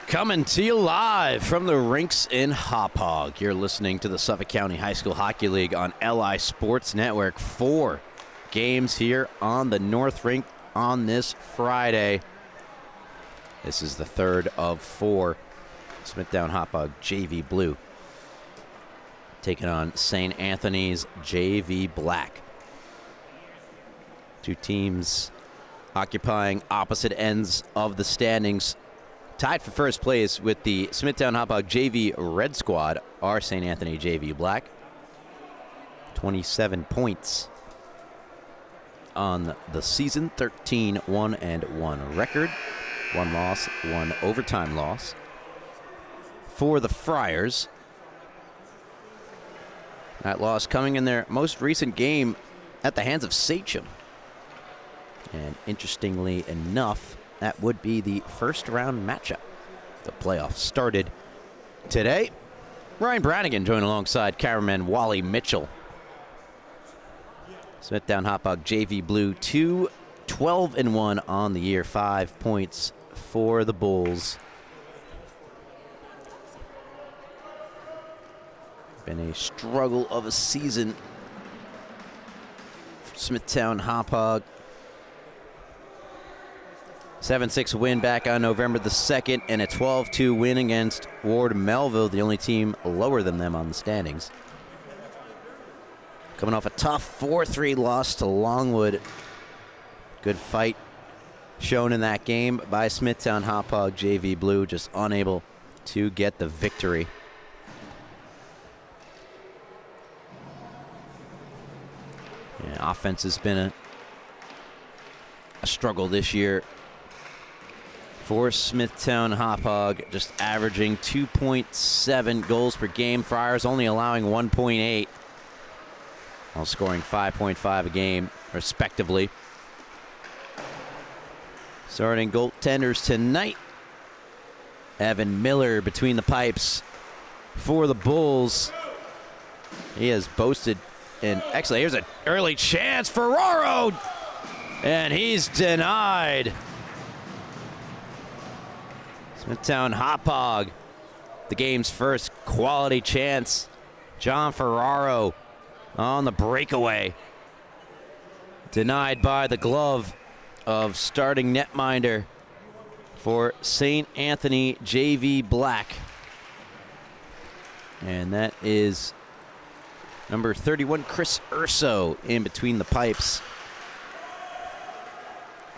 Coming to you live from the rinks in Hauppauge. You're listening to the Suffolk County High School Hockey League on LI Sports Network. 4 games here on the North Rink on this Friday. This is the third of 4. Smithtown Hauppauge JV Blue taking on St. Anthony's JV Black. Two teams occupying opposite ends of the standings. Tied for first place with the Smithtown Hauppauge JV Red Squad are St. Anthony JV Black. 27 points on the season, 13-1-1 record. 1 loss, 1 overtime loss. For the Friars, that loss coming in their most recent game at the hands of Sachem. And interestingly enough, that would be the first round matchup. The playoffs started today. Ryan Brannigan joined alongside cameraman Wally Mitchell. Smithtown Hauppauge JV Blue 2-12-1 on the year, 5 points for the Bulls. Been a struggle of a season for Smithtown Hauppauge. 7-6 win back on November the 2nd, and a 12-2 win against Ward Melville, the only team lower than them on the standings. Coming off a tough 4-3 loss to Longwood. Good fight shown in that game by Smithtown Hauppauge JV Blue, just unable to get the victory. Yeah, offense has been a struggle this year for Smithtown Hauppauge, just averaging 2.7 goals per game. Friars only allowing 1.8, while scoring 5.5 a game, respectively. Starting goaltenders tonight. Evan Miller between the pipes for the Bulls. He has boasted an excellent. Here's an early chance. Ferraro! And he's denied. Smithtown Hauppauge, the game's first quality chance. John Ferraro on the breakaway. Denied by the glove of starting netminder for St. Anthony JV Black. And that is number 31, Chris Urso, in between the pipes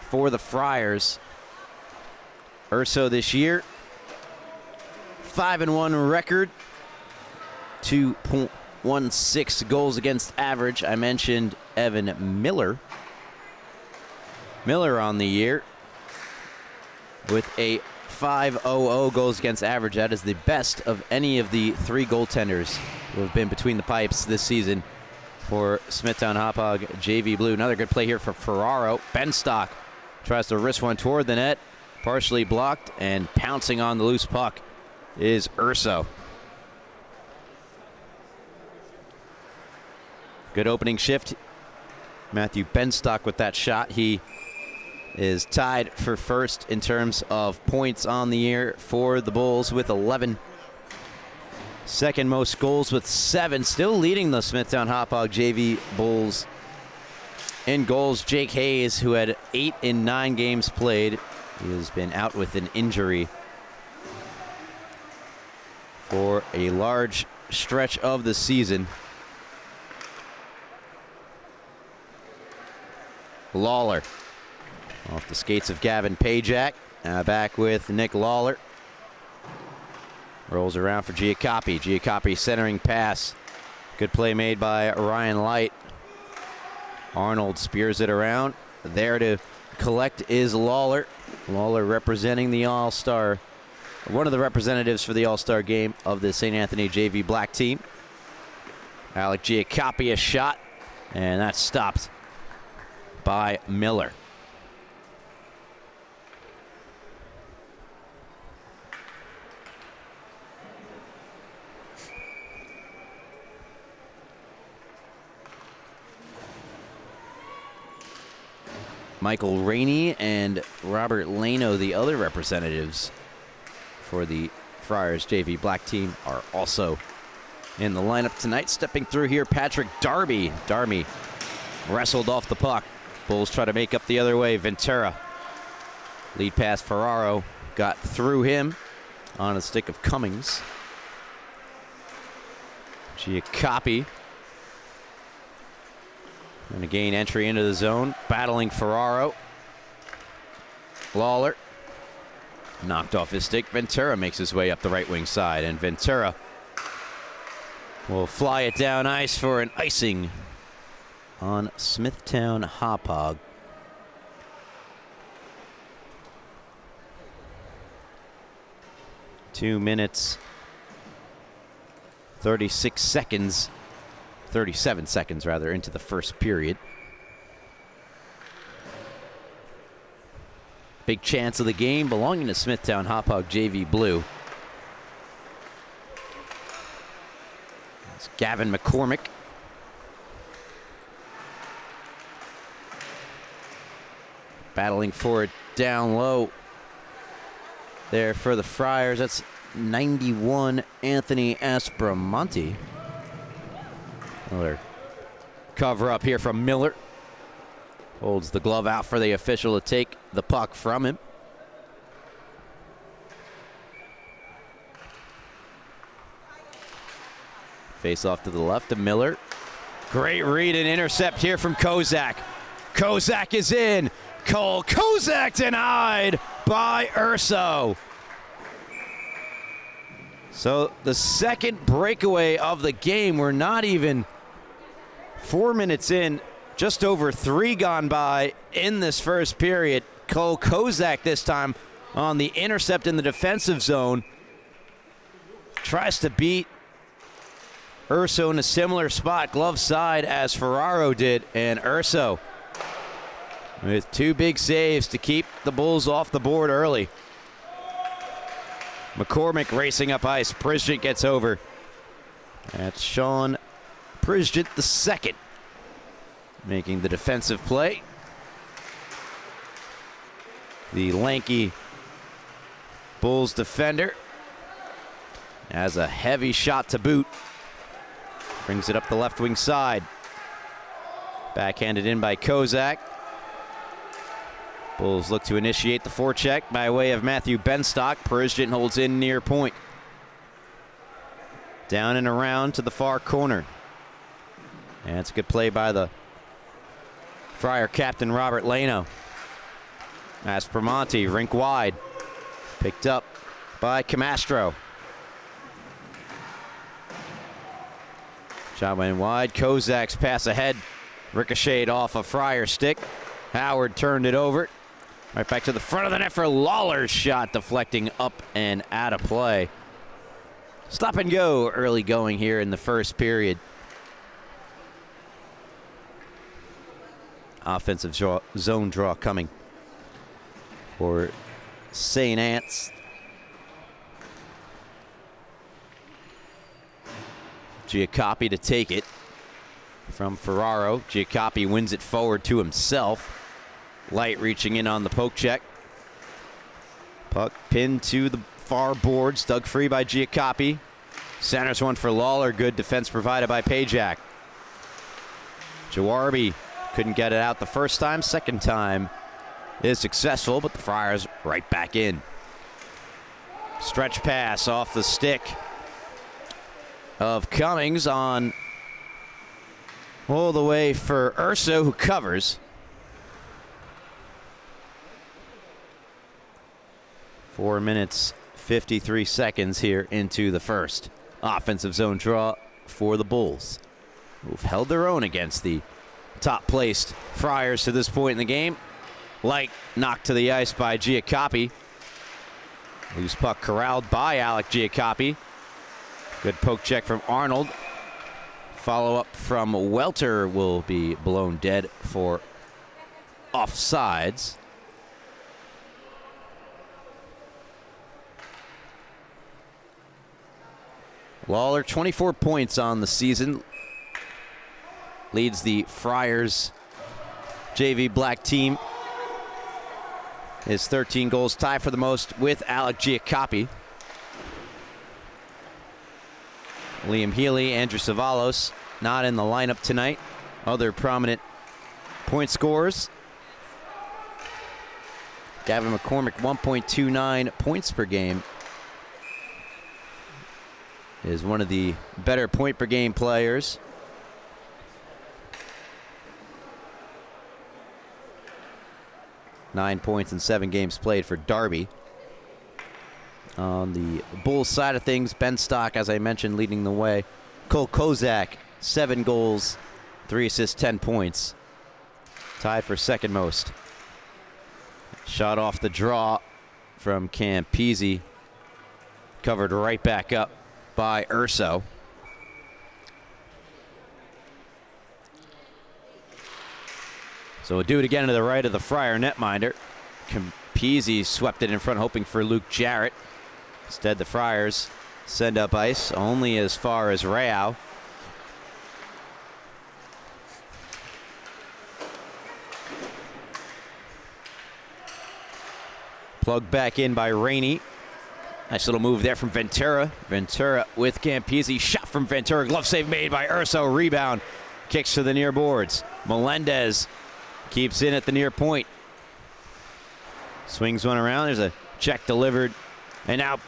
for the Friars. Urso this year, 5-1 record, 2.16 goals against average. I mentioned Evan Miller. Miller on the year with a 5.00 goals against average. That is the best of any of the 3 goaltenders who have been between the pipes this season for Smithtown Hauppauge JV Blue. Another good play here for Ferraro. Benstock tries to wrist one toward the net. Partially blocked, and pouncing on the loose puck is Urso. Good opening shift. Matthew Benstock with that shot. He is tied for first in terms of points on the year for the Bulls with 11. Second most goals with 7. Still leading the Smithtown Hauppauge JV Bulls in goals. Jake Hayes, who had 8 in 9 games played. He has been out with an injury for a large stretch of the season. Lawler off the skates of Gavin Pajak. Back with Nick Lawler. Rolls around for Giacopi. Giacopi centering pass. Good play made by Ryan Light. Arnold spears it around. There to collect is Lawler. Lawler representing the All-Star, one of the representatives for the All-Star game of the St. Anthony JV Black team. Alec Giacopi a shot, and that's stopped by Miller. Michael Rainey and Robert Lano, the other representatives for the Friars JV Black team are also in the lineup tonight. Stepping through here, Patrick Darby. Darby wrestled off the puck. Bulls try to make up the other way. Ventura. Lead pass Ferraro. Got through him on a stick of Cummings. Giacoppi. Going to gain entry into the zone. Battling Ferraro. Lawler. Knocked off his stick. Ventura makes his way up the right wing side. And Ventura will fly it down ice for an icing on Smithtown Hauppauge. Two minutes, 37 seconds rather, into the first period. Big chance of the game belonging to Smithtown Hauppauge JV Blue. It's Gavin McCormick. Battling for it down low there for the Friars. That's 91 Anthony Aspromonte. Another cover up here from Miller. Holds the glove out for the official to take the puck from him. Face off to the left of Miller. Great read and intercept here from Kozak. Kozak is in. Cole Kozak denied by Urso. So the second breakaway of the game. We're not even 4 minutes in. Just over 3 gone by in this first period. Cole Kozak this time on the intercept in the defensive zone. Tries to beat Urso in a similar spot, glove side, as Ferraro did. And Urso with 2 big saves to keep the Bulls off the board early. McCormick racing up ice. Prizgent gets over. That's Sean Prizgent the second, making the defensive play. The lanky Bulls defender has a heavy shot to boot. Brings it up the left wing side. Backhanded in by Kozak. Bulls look to initiate the forecheck by way of Matthew Benstock. Prizgent holds in near point. Down and around to the far corner. And it's a good play by the Friar captain, Robert Leno. Aspromonte, rink wide. Picked up by Camastro. Shot went wide. Kozak's pass ahead. Ricocheted off a Friar stick. Howard turned it over. Right back to the front of the net for Lawler's shot, deflecting up and out of play. Stop and go early going here in the first period. Offensive zone draw coming for St. Anne's. Giacoppi to take it from Ferraro. Giacoppi wins it forward to himself. Light reaching in on the poke check. Puck pinned to the far boards. Dug free by Giacoppi. Centers one for Lawler. Good defense provided by Pajak. Jawarby couldn't get it out the first time. Second time is successful, but the Friars right back in. Stretch pass off the stick of Cummings on all the way for Urso, who covers. 4 minutes, 53 seconds here into the first. Offensive zone draw for the Bulls, who've held their own against the top-placed Friars to this point in the game. Light knocked to the ice by Giacoppi. Loose puck corralled by Alec Giacoppi. Good poke check from Arnold. Follow-up from Welter will be blown dead for offsides. Lawler, 24 points on the season. Leads the Friars JV Black team. His 13 goals tie for the most with Alec Giacoppi. Liam Healy, Andrew Savalos not in the lineup tonight. Other prominent point scorers. Gavin McCormick, 1.29 points per game. Is one of the better point per game players. Nine points in 7 games played for Derby. On the Bulls side of things, Ben Stock, as I mentioned, leading the way. Cole Kozak, 7 goals, 3 assists, 10 points. Tied for second most. Shot off the draw from Campese. Covered right back up by Urso. So we'll do it again to the right of the Friar netminder. Campese swept it in front, hoping for Luke Jarrett. Instead, the Friars send up ice only as far as Rao. Plugged back in by Rainey. Nice little move there from Ventura. Ventura with Campese. Shot from Ventura. Glove save made by Urso. Rebound. Kicks to the near boards. Melendez keeps in at the near point. Swings one around. There's a check delivered. And now a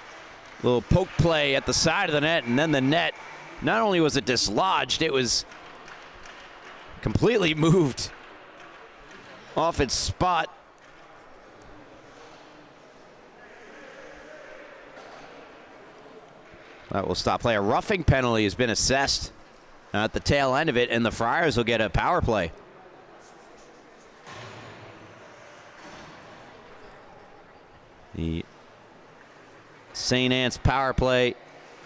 little poke play at the side of the net. And then the net, not only was it dislodged, it was completely moved off its spot. That will stop play. A roughing penalty has been assessed at the tail end of it, and the Friars will get a power play. The St. Anne's power play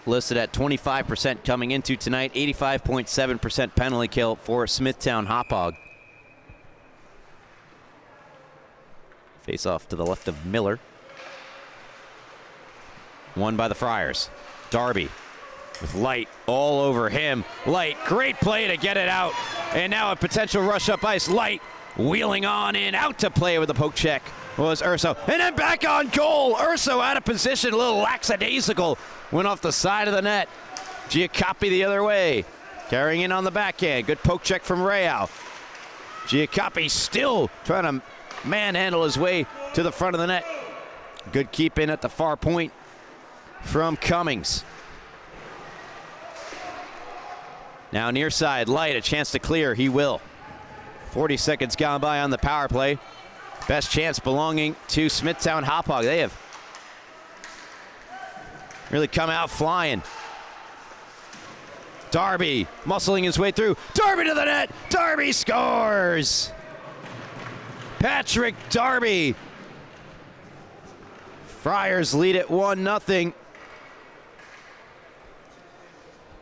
listed at 25% coming into tonight. 85.7% penalty kill for Smithtown Hauppauge. Face off to the left of Miller. Won by the Friars. Darby with Light all over him. Light, great play to get it out. And now a potential rush up ice. Light wheeling on in, out to play with a poke check was Urso. And then back on goal. Urso out of position, a little lackadaisical. Went off the side of the net. Giacopi the other way. Carrying in on the backhand. Good poke check from Rao. Giacopi still trying to manhandle his way to the front of the net. Good keep in at the far point from Cummings. Now near side, Light, a chance to clear. He will. 40 seconds gone by on the power play. Best chance belonging to Smithtown Hauppauge. They have really come out flying. Darby muscling his way through. Darby to the net. Darby scores. Patrick Darby. Friars lead it 1-0.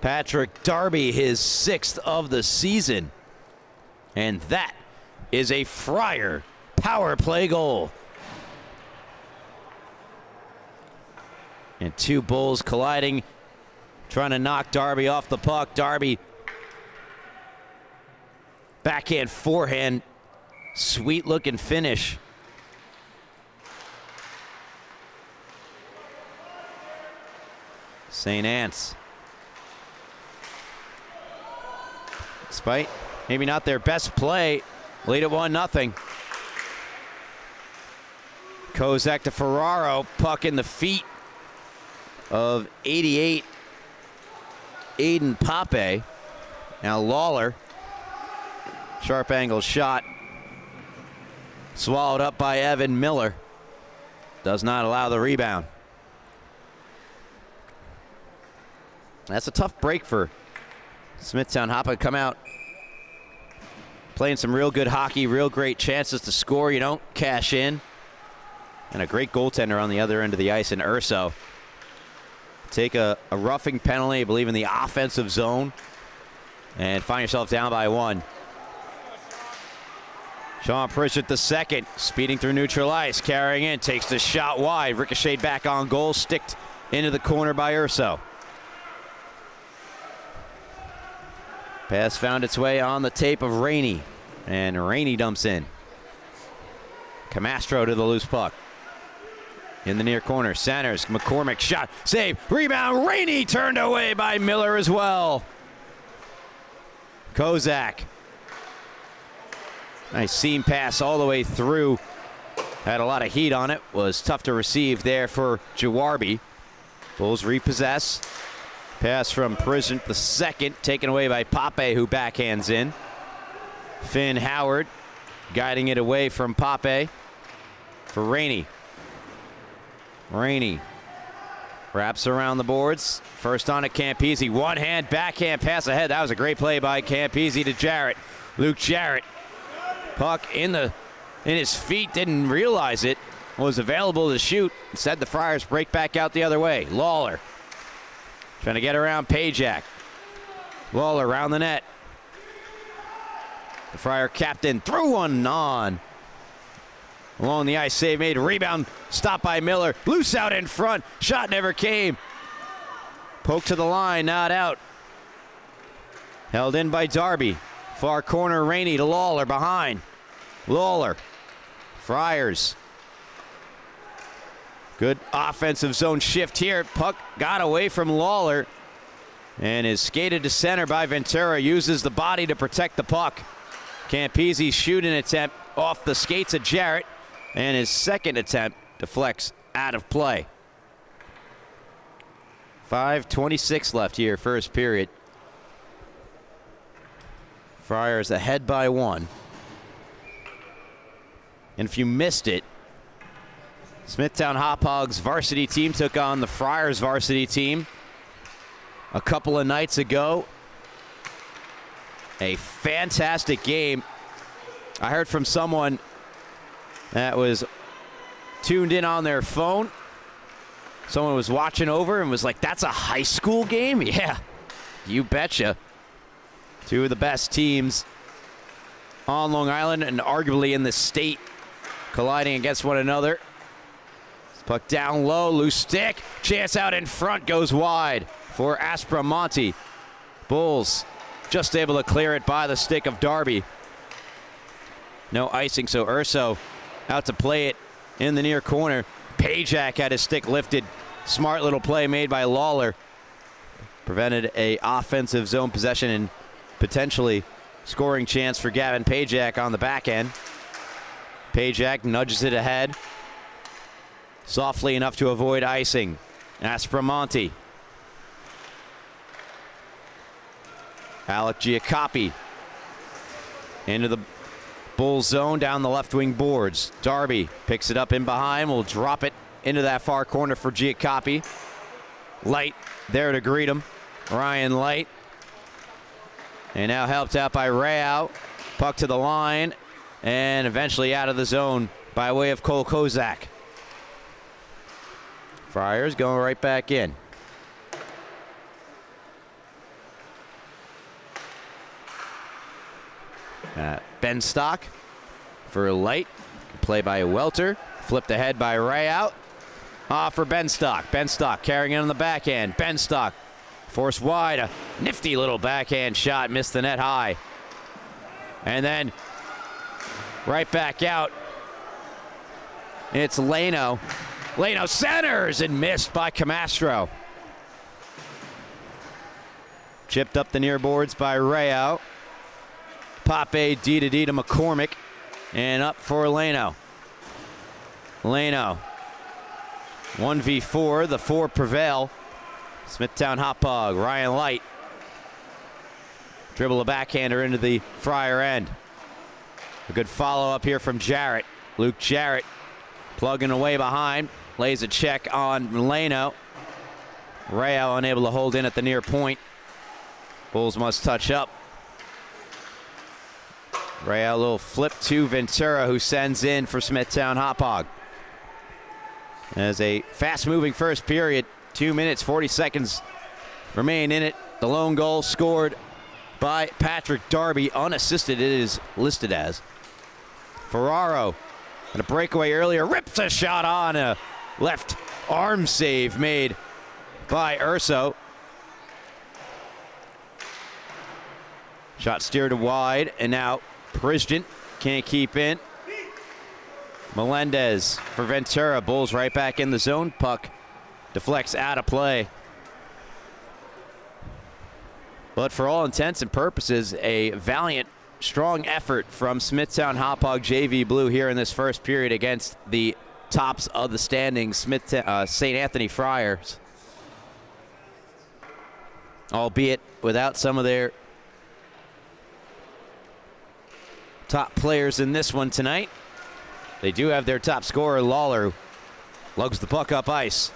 Patrick Darby, his 6th of the season. And that is a Friar power play goal. And two Bulls colliding, trying to knock Darby off the puck. Darby, backhand, forehand, sweet looking finish. St. Anne's, despite maybe not their best play, lead at 1-0. Kozak to Ferraro, puck in the feet of 88 Aiden Pape. Now Lawler, sharp angle shot, swallowed up by Evan Miller. Does not allow the rebound. That's a tough break for Smithtown Hauppauge. Come out playing some real good hockey, real great chances to score. You don't cash in. And a great goaltender on the other end of the ice in Urso. Take a roughing penalty, I believe, in the offensive zone, and find yourself down by 1. Sean Pritchett the second, speeding through neutral ice, carrying in, takes the shot wide, ricocheted back on goal, sticked into the corner by Urso. Pass found its way on the tape of Rainey, and Rainey dumps in. Camastro to the loose puck. in the near corner. Centers. McCormick shot. Save. Rebound. Rainey turned away by Miller as well. Kozak. Nice seam pass all the way through. Had a lot of heat on it. Was tough to receive there for Jawarby. Bulls repossess. Pass from Prisant the second. Taken away by Pape, who backhands in. Finn Howard guiding it away from Pape for Rainey. Rainey wraps around the boards. First on it, Campese. One hand backhand pass ahead. That was a great play by Campese to Jarrett. Luke Jarrett. Puck in his feet. Didn't realize it was available to shoot. Instead, the Friars break back out the other way. Lawler trying to get around Pajak. Lawler around the net. The Friar captain threw one on. Along the ice, save made. Rebound stopped by Miller. Loose out in front. Shot never came. Poke to the line, not out. Held in by Darby. Far corner, Rainey to Lawler behind. Lawler. Friars. Good offensive zone shift here. Puck got away from Lawler and is skated to center by Ventura. Uses the body to protect the puck. Campese's shooting attempt off the skates of Jarrett, and his second attempt deflects out of play. 5:26 left here, first period. Friars ahead by 1. And if you missed it, Smithtown Hauppauge's varsity team took on the Friars varsity team a couple of nights ago. A fantastic game. I heard from someone that was tuned in on their phone. Someone was watching over and was like, that's a high school game? Yeah, you betcha. Two of the best teams on Long Island and arguably in the state colliding against one another. Puck down low, loose stick. Chance out in front, goes wide for Aspromonte. Bulls just able to clear it by the stick of Darby. No icing, so Urso out to play it in the near corner. Pajak had his stick lifted. Smart little play made by Lawler. Prevented a offensive zone possession and potentially scoring chance for Gavin Pajak on the back end. Pajak nudges it ahead. Softly enough to avoid icing. Aspromonte. Alec Giacoppi into the Bulls zone down the left wing boards. Darby picks it up in behind. Will drop it into that far corner for Giacoppi. Light there to greet him. Ryan Light. And now helped out by Rao. Puck to the line. And eventually out of the zone by way of Cole Kozak. Friars going right back in. Ben Stock for Light. Play by Welter. Flipped ahead by Rayout. For Ben Stock. Ben Stock carrying it on the backhand. Ben Stock forced wide. A nifty little backhand shot. Missed the net high. And then right back out. It's Leno. Leno centers and missed by Camastro. Chipped up the near boards by Rayo. Pape D to D to McCormick. And up for Leno. Leno. 1v4. The 4 prevail. Smithtown Hauppauge. Ryan Light. Dribble a backhander into the Friar end. A good follow up here from Jarrett. Luke Jarrett plugging away behind. Lays a check on Leno. Rayo unable to hold in at the near point. Bulls must touch up. Rayo a little flip to Ventura, who sends in for Smithtown Hauppauge. As a fast-moving first period, 2 minutes, 40 seconds remain in it. The lone goal scored by Patrick Darby, unassisted it is listed as. Ferraro, and a breakaway earlier, rips a shot on a left arm save made by Urso. Shot steered wide, and now Prisjant can't keep in. Melendez for Ventura. Bulls right back in the zone. Puck deflects out of play. But for all intents and purposes, a valiant, strong effort from Smithtown Hauppauge JV Blue here in this first period against the tops of the standings, St. Anthony Friars. Albeit without some of their top players in this one tonight. They do have their top scorer, Lawler, who lugs the puck up ice.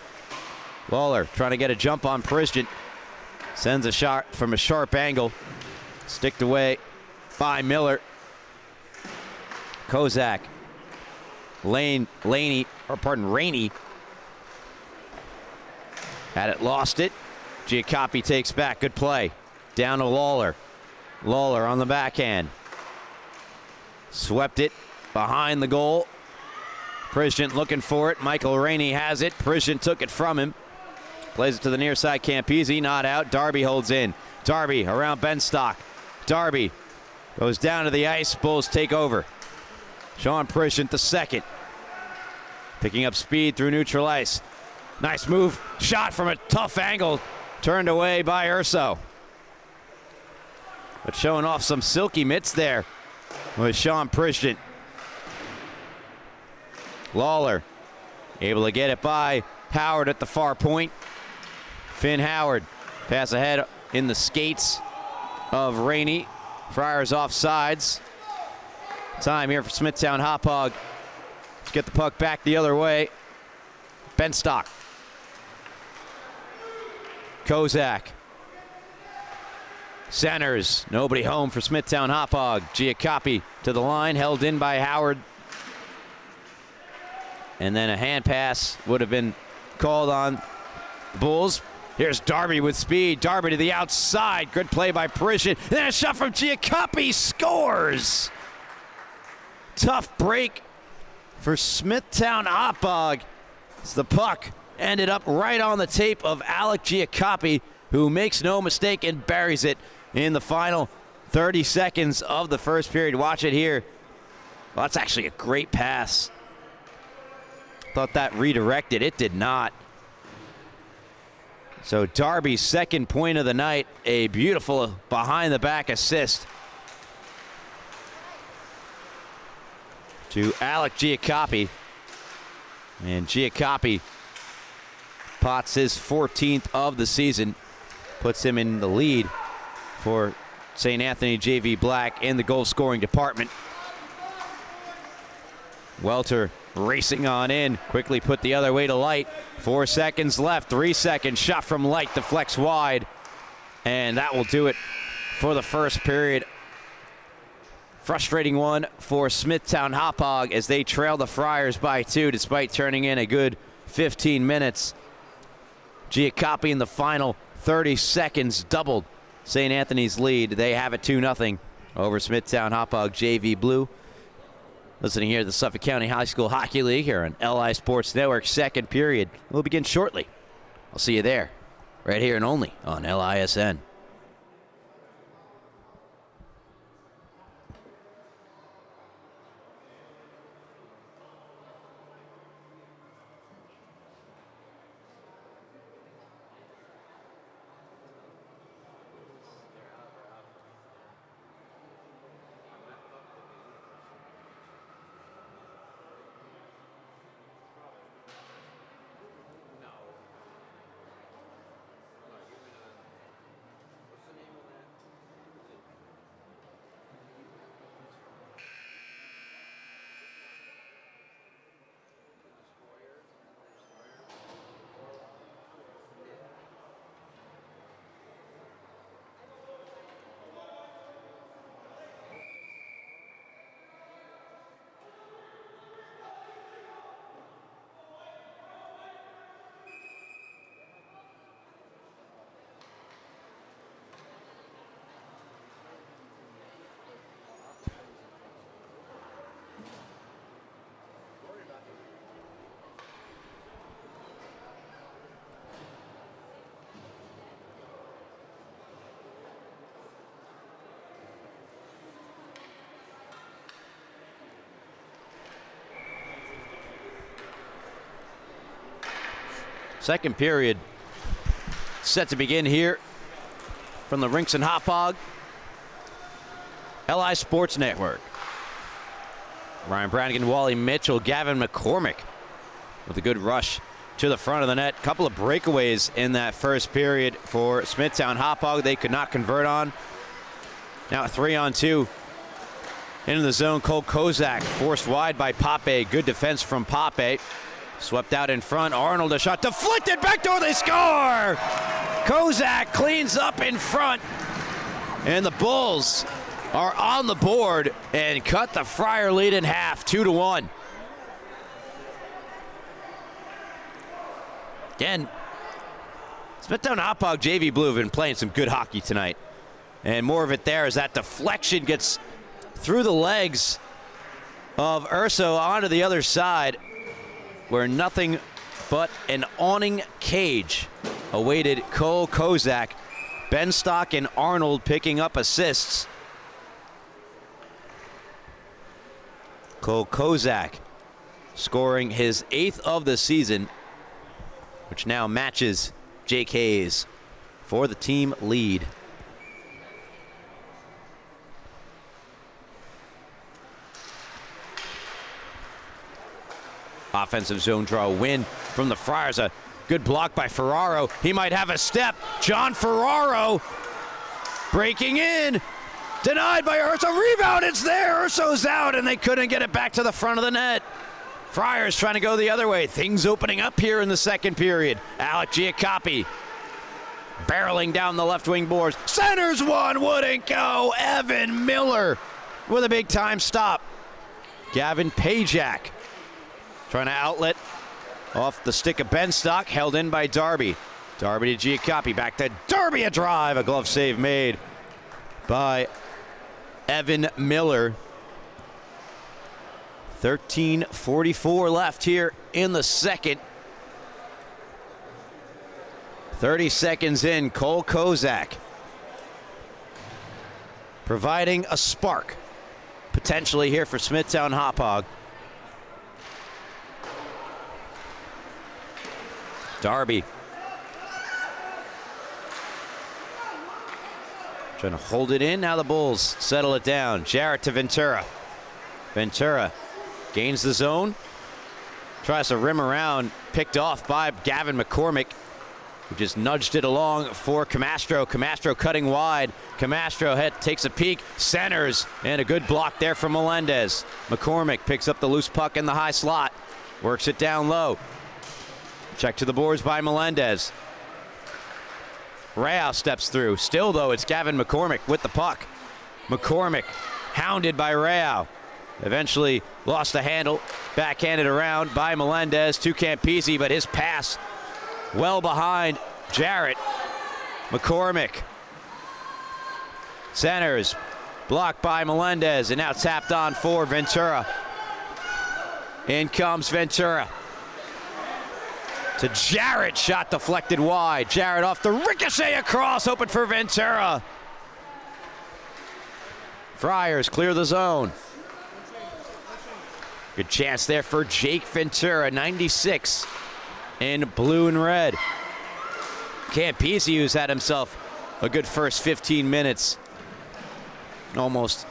Lawler trying to get a jump on Prisjant. Sends a shot from a sharp angle. Sticked away by Miller. Kozak. Rainey had it, lost it. Giacoppi takes back. Good play. Down to Lawler. Lawler on the backhand. Swept it behind the goal. Prisjant looking for it. Michael Rainey has it. Prisjant took it from him. Plays it to the near side. Campese not out. Darby holds in. Darby around Benstock. Darby goes down to the ice. Bulls take over. Sean Prisjant the second. Picking up speed through neutral ice. Nice move. Shot from a tough angle. Turned away by Urso. But showing off some silky mitts there with Sean Prisjant. Lawler able to get it by Howard at the far point. Finn Howard pass ahead in the skates of Rainey. Friars off sides. Time here for Smithtown Hauppauge to get the puck back the other way. Benstock. Kozak. Centers. Nobody home for Smithtown Hauppauge. Giacoppi to the line. Held in by Howard. And then a hand pass would have been called on the Bulls. Here's Darby with speed. Darby to the outside. Good play by Prisjant. Then a shot from Giacoppi. Scores. Tough break for Smithtown Hauppauge. The puck ended up right on the tape of Alec Giacoppi, who makes no mistake and buries it in the final 30 seconds of the first period. Watch it here. Well, that's actually a great pass. Thought that redirected. It did not. So Darby's second point of the night, a beautiful behind-the-back assist to Alec Giacoppi. And Giacoppi pots his 14th of the season, puts him in the lead for St. Anthony JV Black in the goal-scoring department. Welter racing on in, quickly put the other way to Light. 4 seconds left, 3 seconds. Shot from Light, deflects wide, and that will do it for the first period. Frustrating one for Smithtown Hauppauge as they trail the Friars by 2 despite turning in a good 15 minutes. Giacoppi in the final 30 seconds doubled St. Anthony's lead. They have it 2-0 over Smithtown Hauppauge JV Blue. Listening here to the Suffolk County High School Hockey League here on LI Sports Network. Second period will begin shortly. I'll see you there, right here and only on LISN. Second period set to begin here from the rinks in Hauppauge. LI Sports Network. Ryan Brannigan, Wally Mitchell, Gavin McCormick with a good rush to the front of the net. Couple of breakaways in that first period for Smithtown. Hauppauge they could not convert on. Now a 3-on-2 into the zone. Cole Kozak forced wide by Pape. Good defense from Pape. Swept out in front. Arnold, a shot deflected. Backdoor, they score! Kozak cleans up in front. And the Bulls are on the board and cut the Friar lead in half, 2-1. Again, Smithtown Hauppauge JV Blue have been playing some good hockey tonight. And more of it there as that deflection gets through the legs of Urso onto the other side, where nothing but an awning cage awaited Cole Kozak. Benstock and Arnold picking up assists. Cole Kozak scoring his 8th of the season, which now matches Jake Hayes for the team lead. Offensive zone draw win from the Friars. A good block by Ferraro. He might have a step. John Ferraro breaking in. Denied by Urso. Rebound, it's there. Urso's out, and they couldn't get it back to the front of the net. Friars trying to go the other way. Things opening up here in the second period. Alec Giacoppi barreling down the left wing boards. Centers one, wouldn't go. Evan Miller with a big time stop. Gavin Pajak trying to outlet off the stick of Benstock, held in by Darby. Darby to Giacoppi, back to Darby, a drive, a glove save made by Evan Miller. 13:44 left here in the second. 30 seconds in, Cole Kozak providing a spark potentially here for Smithtown Hauppauge. Darby trying to hold it in. Now the Bulls settle it down. Jarrett to Ventura. Ventura gains the zone. Tries to rim around. Picked off by Gavin McCormick, who just nudged it along for Camastro. Camastro cutting wide. Camastro takes a peek. Centers. And a good block there from Melendez. McCormick picks up the loose puck in the high slot. Works it down low. Check to the boards by Melendez. Rao steps through. Still, though, it's Gavin McCormick with the puck. McCormick hounded by Rao. Eventually lost the handle. Backhanded around by Melendez to Campisi, but his pass well behind Jarrett. McCormick centers. Blocked by Melendez, and now tapped on for Ventura. In comes Ventura. To Jarrett, shot deflected wide. Jarrett off the ricochet across, open for Ventura. Friars clear the zone. Good chance there for Jake Ventura, 96 in blue and red. Campisi, who's had himself a good first 15 minutes. Almost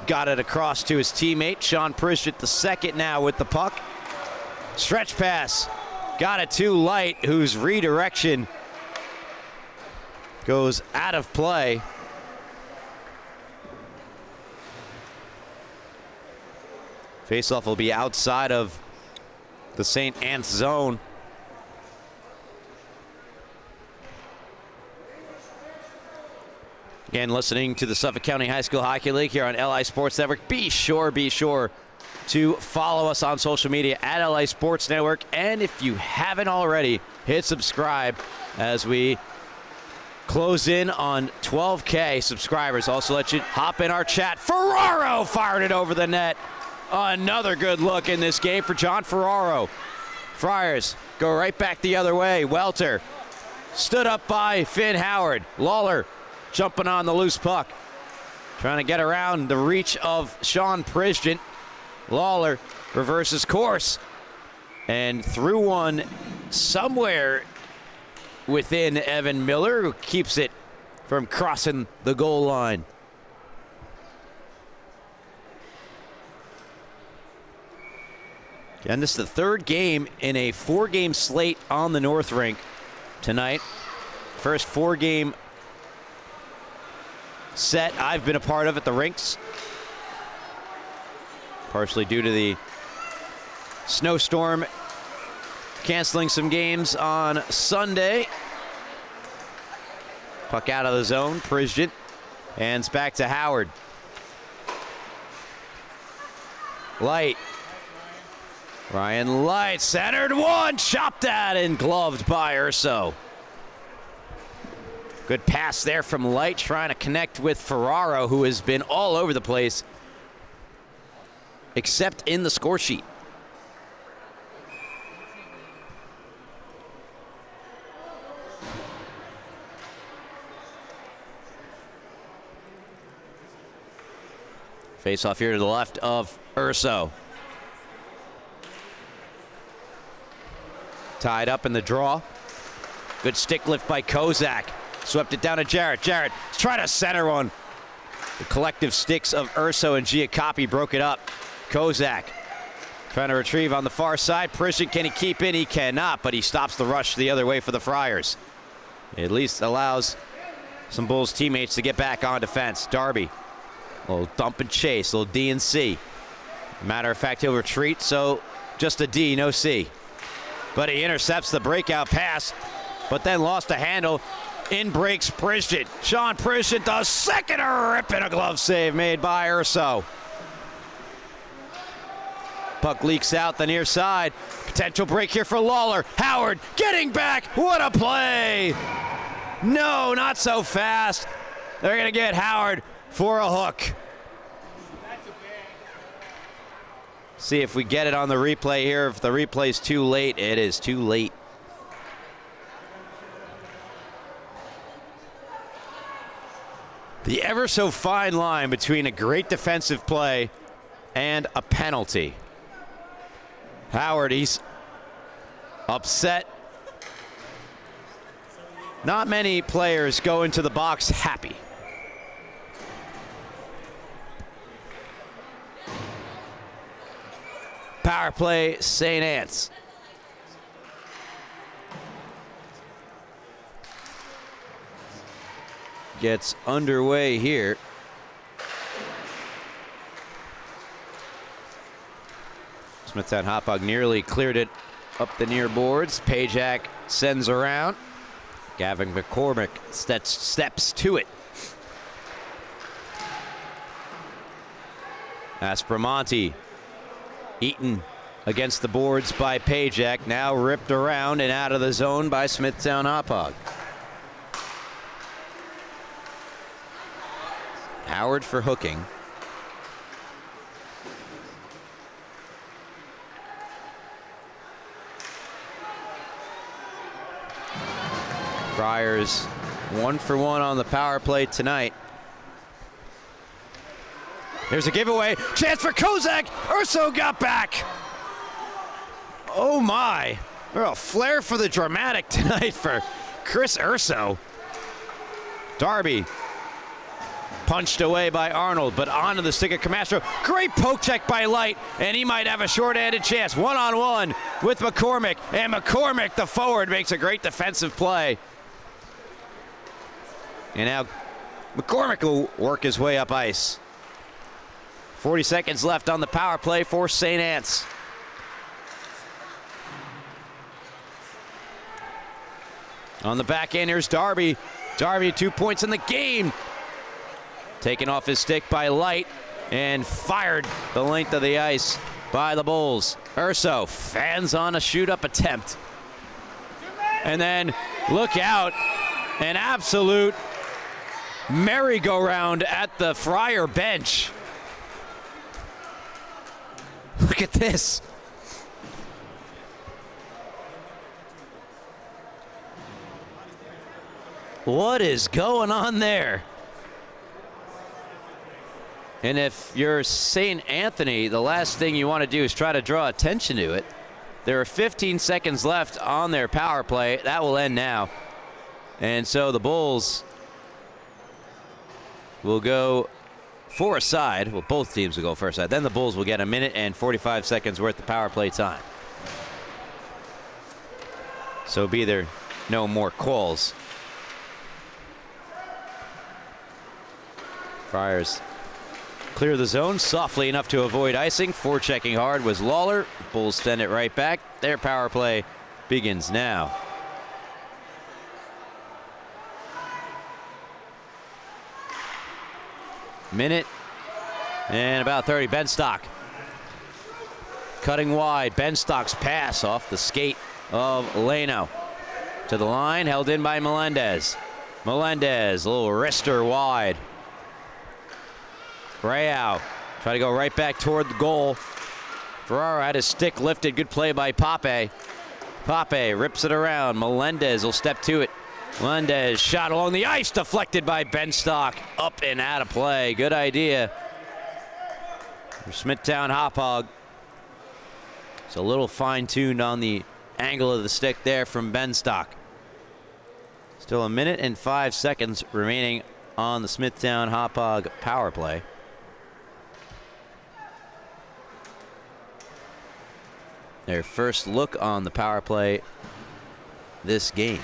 got it across to his teammate. Sean Pritchett the second now with the puck. Stretch pass. Got it to Light, whose redirection goes out of play. Faceoff will be outside of the St. Anne's zone. Again, listening to the Suffolk County High School Hockey League here on LI Sports Network. Be sure to follow us on social media at LI Sports Network. And if you haven't already, hit subscribe as we close in on 12K subscribers. Also let you hop in our chat. Ferraro fired it over the net. Another good look in this game for John Ferraro. Friars go right back the other way. Welter stood up by Finn Howard. Lawler jumping on the loose puck. Trying to get around the reach of Sean Pritchett. Lawler reverses course and threw one somewhere within Evan Miller, who keeps it from crossing the goal line. And this is the third game in a 4-game slate on the North Rink tonight. First 4-game set I've been a part of at the rinks, partially due to the snowstorm canceling some games on Sunday. Puck out of the zone, Prizhit, and it's back to Howard. Light. Ryan Light, centered one, chopped at and gloved by Urso. Good pass there from Light, trying to connect with Ferraro, who has been all over the place, except in the score sheet. Face off here to the left of Urso. Tied up in the draw. Good stick lift by Kozak. Swept it down to Jarrett. Jarrett trying to center one. The collective sticks of Urso and Giacoppi broke it up. Kozak trying to retrieve on the far side. Prizhit, can he keep in? He cannot, but he stops the rush the other way for the Friars. It at least allows some Bulls teammates to get back on defense. Darby, a little dump and chase, a little D and C. Matter of fact, he'll retreat, so just a D, no C. But he intercepts the breakout pass, but then lost a handle. In breaks Prizhit. Sean Prizhit does second rip and a glove save made by Urso. Puck leaks out the near side. Potential break here for Lawler. Howard getting back. What a play. No, not so fast. They're going to get Howard for a hook. See if we get it on the replay here. If the replay's too late, it is too late. The ever so fine line between a great defensive play and a penalty. Howard, he's upset. Not many players go into the box happy. Power play, St. Anne's. Gets underway here. Smithtown Hauppauge nearly cleared it up the near boards. Pajak sends around. Gavin McCormick steps to it. Aspromonte eaten against the boards by Pajak, now ripped around and out of the zone by Smithtown Hauppauge. Howard for hooking. Friars 1 for 1 on the power play tonight. There's a giveaway. Chance for Kozak. Urso got back. Oh my. A flair for the dramatic tonight for Chris Urso. Darby punched away by Arnold, but onto the stick of Camacho. Great poke check by Light, and he might have a short-handed chance. One-on-one with McCormick, and McCormick, the forward, makes a great defensive play. And now McCormick will work his way up ice. 40 seconds left on the power play for St. Anne's. On the back end, here's Darby. Darby, 2 points in the game. Taken off his stick by Light and fired the length of the ice by the Bulls. Urso fans on a shoot-up attempt. And then look out, an absolute merry-go-round at the Friar bench. Look at this. What is going on there? And if you're St. Anthony, the last thing you want to do is try to draw attention to it. There are 15 seconds left on their power play. That will end now. And so the Bulls will go for a side. Well, both teams will go for a side. Then the Bulls will get a minute and 45 seconds worth of power play time. So be there no more calls. Friars clear the zone softly enough to avoid icing. Forechecking hard was Lawler. Bulls send it right back. Their power play begins now. Minute and about 30. Benstock cutting wide. Benstock's pass off the skate of Leno. To the line, held in by Melendez. Melendez, a little wrister wide. Rayao try to go right back toward the goal. Ferraro had his stick lifted. Good play by Pape. Pape rips it around. Melendez will step to it. Melendez shot along the ice, deflected by Benstock. Up and out of play. Good idea for Smithtown Hauppauge. It's a little fine-tuned on the angle of the stick there from Benstock. Still a minute and 5 seconds remaining on the Smithtown Hauppauge power play. Their first look on the power play this game.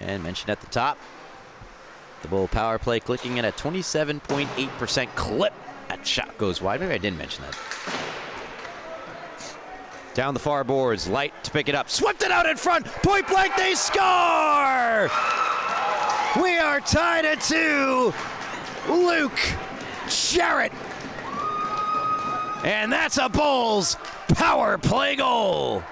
And mentioned at the top, the Bull power play clicking in a 27.8% clip. That shot goes wide. Maybe I didn't mention that. Down the far boards, Light to pick it up. Swept it out in front. Point blank, they score! We are tied at 2. Luke Jarrett. And that's a Bulls power play goal.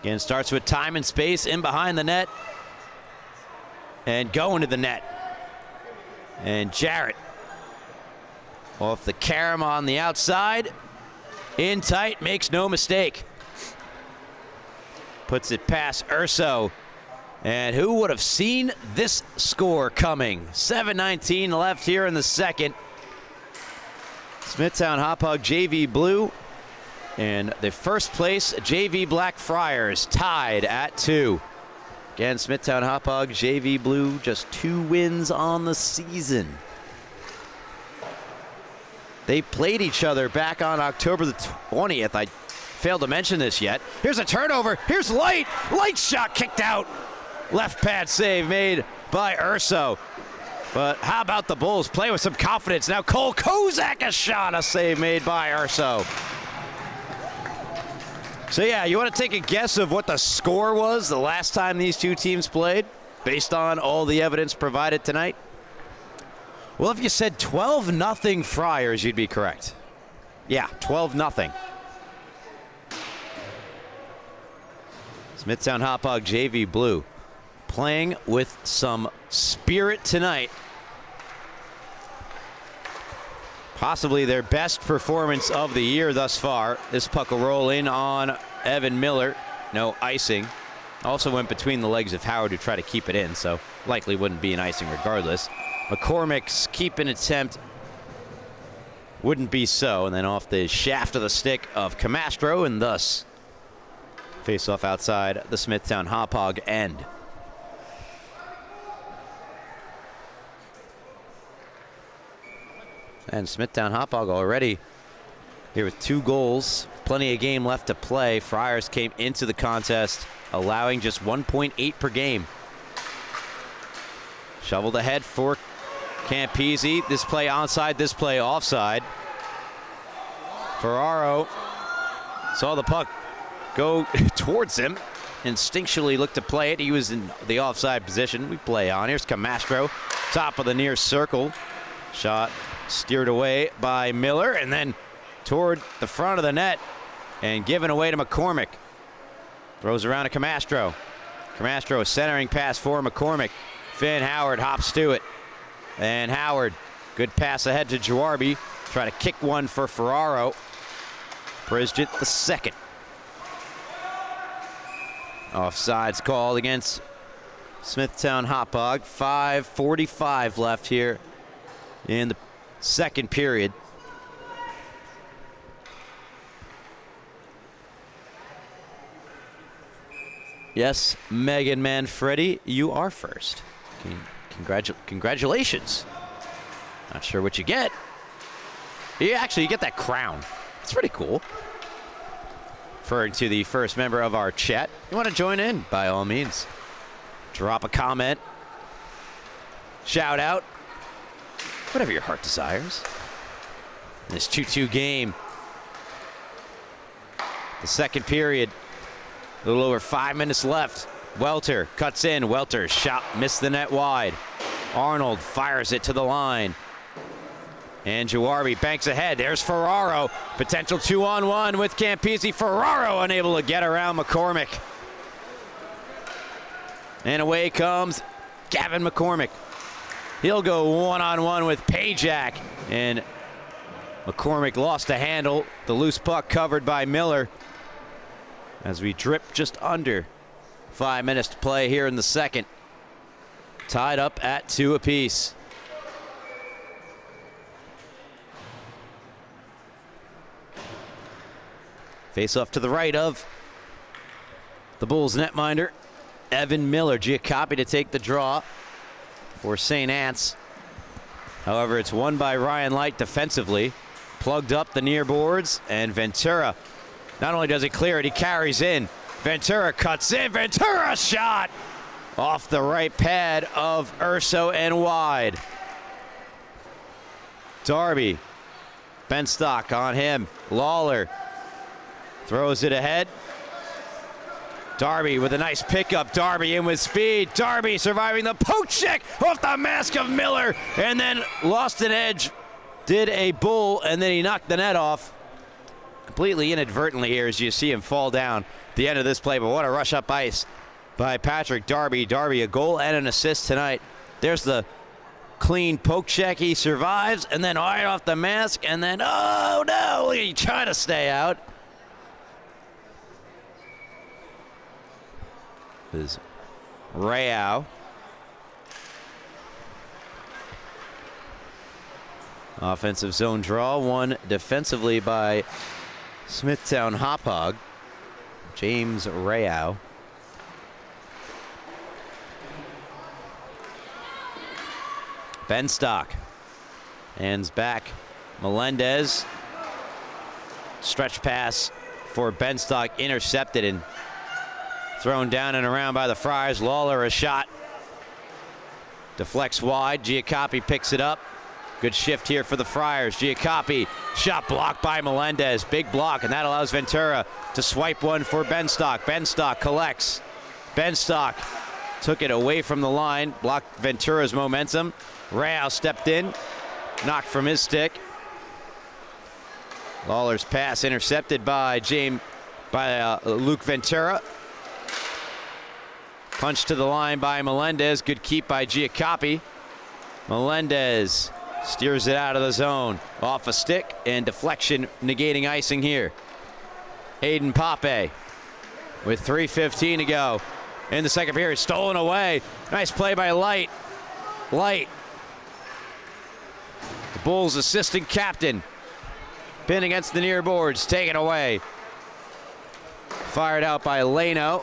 Again, starts with time and space in behind the net and going to the net. And Jarrett off the carom on the outside. In tight, makes no mistake. Puts it past Urso. And who would have seen this score coming? 7:19 left here in the second. Smithtown Hauppauge JV Blue and the first place JV Black Friars tied at 2. Again, Smithtown Hauppauge JV Blue just 2 wins on the season. They played each other back on October the 20th. I failed to mention this yet. Here's a turnover. Here's Light. Light shot kicked out. Left pad save made by Urso. But how about the Bulls play with some confidence? Now Cole Kozak a shot, a save made by Urso. So yeah, you want to take a guess of what the score was the last time these two teams played based on all the evidence provided tonight? Well, if you said 12-0 Friars, you'd be correct. Yeah, 12-0. Smithtown Hauppauge JV Blue playing with some spirit tonight. Possibly their best performance of the year thus far. This puck will roll in on Evan Miller. No icing. Also went between the legs of Howard to try to keep it in, so likely wouldn't be an icing regardless. McCormick's keep an attempt wouldn't be so, and then off the shaft of the stick of Camastro, and thus face off outside the Smithtown Hauppauge end. And Smithtown Hauppauge already here with 2 goals. Plenty of game left to play. Friars came into the contest allowing just 1.8 per game. Shoveled ahead for Campese. This play onside, this play offside. Ferraro saw the puck go towards him. Instinctually looked to play it. He was in the offside position. We play on. Here's Camastro. Top of the near circle. Shot steered away by Miller and then toward the front of the net and given away to McCormick. Throws around to Camastro. Camastro, a centering pass for McCormick. Finn Howard hops to it. And Howard, good pass ahead to Jawarby. Try to kick one for Ferraro. Prizgit the second. Offsides called against Smithtown Hauppauge. 5:45 left here in the second period. Yes, Megan Manfredi, you are first. Congratulations. Not sure what you get. You get that crown. It's pretty cool. Referring to the first member of our chat. You want to join in, by all means. Drop a comment. Shout out. Whatever your heart desires. This 2-2 game. The second period. A little over 5 minutes left. Welter cuts in. Welter's shot missed the net wide. Arnold fires it to the line. And Jawarbi banks ahead. There's Ferraro. Potential 2-on-1 with Campisi. Ferraro unable to get around McCormick. And away comes Gavin McCormick. He'll go 1-on-1 with Pajak. And McCormick lost the handle. The loose puck covered by Miller. As we drip just under 5 minutes to play here in the second. Tied up at 2 apiece. Face off to the right of the Bulls netminder, Evan Miller. Giacoppi to take the draw for St. Anne's. However, it's won by Ryan Light defensively. Plugged up the near boards, and Ventura, not only does he clear it, he carries in. Ventura cuts in. Ventura shot off the right pad of Urso and wide. Darby, Benstock on him. Lawler throws it ahead. Darby with a nice pickup. Darby in with speed. Darby surviving the poke check off the mask of Miller, and then lost an edge. Did a bull, and then he knocked the net off. Completely inadvertently here as you see him fall down at the end of this play. But what a rush up ice by Patrick Darby. Darby, a goal and an assist tonight. There's the clean poke check. He survives, and then right off the mask, and then, oh no, he tried to stay out. Is Rayau. Offensive zone draw, one defensively by Smithtown Hauppauge. James Rayau. Benstock. Hands back. Melendez. Stretch pass for Benstock, intercepted and thrown down and around by the Friars. Lawler a shot. Deflects wide. Giacoppi picks it up. Good shift here for the Friars. Giacoppi, shot blocked by Melendez. Big block, and that allows Ventura to swipe one for Benstock. Benstock collects. Benstock took it away from the line, blocked Ventura's momentum. Rao stepped in, knocked from his stick. Lawler's pass intercepted by Luke Ventura. Punch to the line by Melendez. Good keep by Giacoppi. Melendez steers it out of the zone. Off a stick and deflection negating icing here. Aiden Pape with 3:15 to go in the second period. Stolen away. Nice play by Light. Light. The Bulls assistant captain. Pinned against the near boards. Taken away. Fired out by Leno.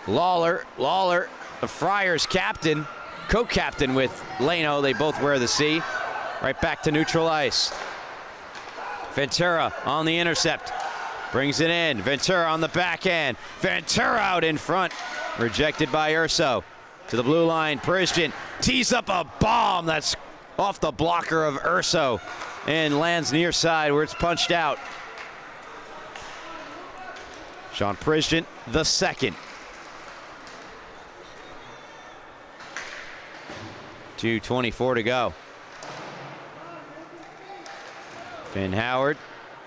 Lawler, the Friars captain, co-captain with Leno. They both wear the C. Right back to neutral ice. Ventura on the intercept. Brings it in. Ventura on the backhand. Ventura out in front. Rejected by Urso. To the blue line. Prizden tees up a bomb that's off the blocker of Urso and lands near side where it's punched out. Sean Prizden, the second. 2:24 to go. Finn Howard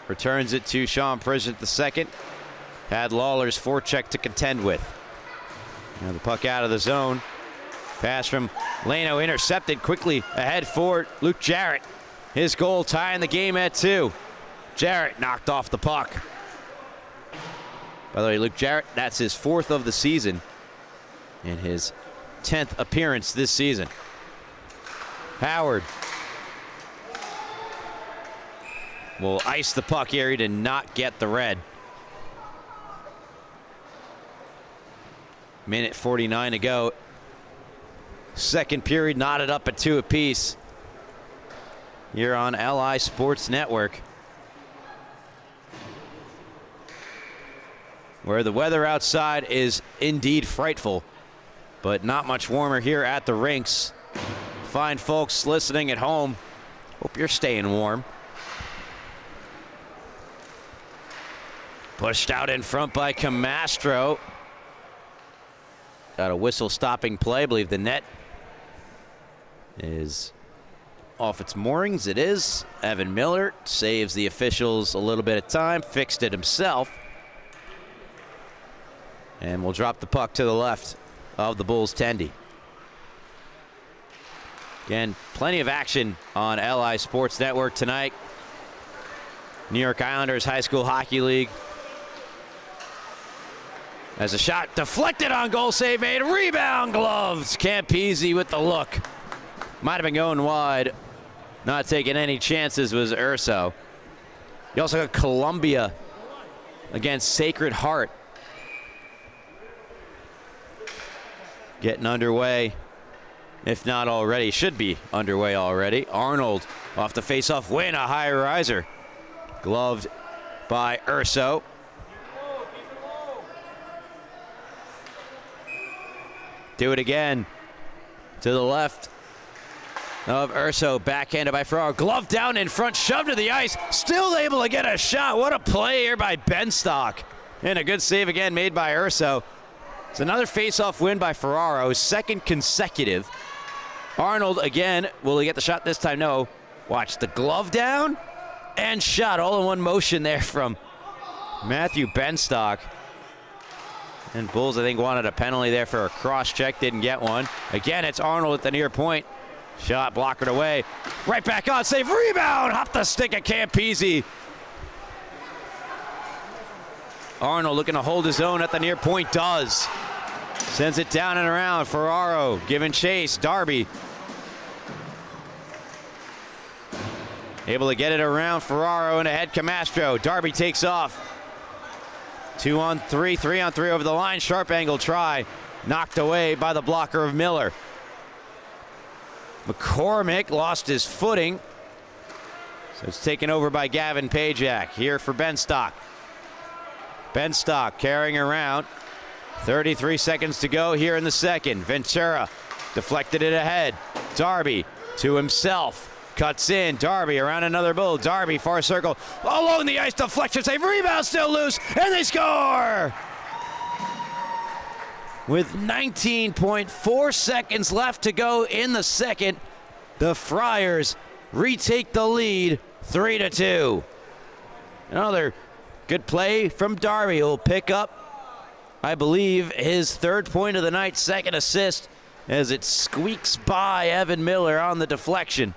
returns it to Sean Prizden the second. Had Lawler's forecheck to contend with. Now the puck out of the zone. Pass from Leno intercepted quickly ahead for Luke Jarrett. His goal tying the game at 2. Jarrett knocked off the puck. By the way, Luke Jarrett, that's his 4th of the season. in his 10th appearance this season. Howard will ice the puck here. He did not get the red. Minute 49 to go. Second period knotted up at 2 apiece here on LI Sports Network, where the weather outside is indeed frightful, but not much warmer here at the rinks. Fine folks listening at home, hope you're staying warm. Pushed out in front by Camastro. Got a whistle stopping play. I believe the net is off its moorings. It is. Evan Miller saves the officials a little bit of time, fixed it himself, and will drop the puck to the left of the Bulls' tendy. Again, plenty of action on LI Sports Network tonight. New York Islanders High School Hockey League. As a shot deflected on goal, save made, rebound, gloves. Campese with the look. Might have been going wide. Not taking any chances was Urso. You also got Columbia against Sacred Heart getting underway, if not already. Should be underway already. Arnold off the face-off win, a high riser. Gloved by Urso. Do it again to the left of Urso, backhanded by Ferraro. Glove down in front, shoved to the ice, still able to get a shot. What a play here by Benstock. And a good save again made by Urso. It's another face-off win by Ferraro, second consecutive. Arnold again, will he get the shot this time? No. Watch the glove down and shot, all in one motion there from Matthew Benstock. And Bulls, I think, wanted a penalty there for a cross-check, didn't get one. Again, it's Arnold at the near point. Shot blockered away. Right back on, save, rebound, hop the stick of Campese. Arnold looking to hold his own at the near point, does. Sends it down and around. Ferraro giving chase. Darby able to get it around Ferraro and ahead Camastro. Darby takes off. 2-on-3, 3-on-3 over the line. Sharp angle try. Knocked away by the blocker of Miller. McCormick lost his footing. So it's taken over by Gavin Pajak here for Benstock. Benstock carrying around. 33 seconds to go here in the second. Ventura deflected it ahead. Darby to himself. Cuts in. Darby around another Bull. Darby far circle. Along the ice, deflection save. Rebound still loose. And they score! With 19.4 seconds left to go in the second, the Friars retake the lead 3-2. Another good play from Darby, who will pick up, I believe, his third point of the night, second assist, as it squeaks by Evan Miller on the deflection.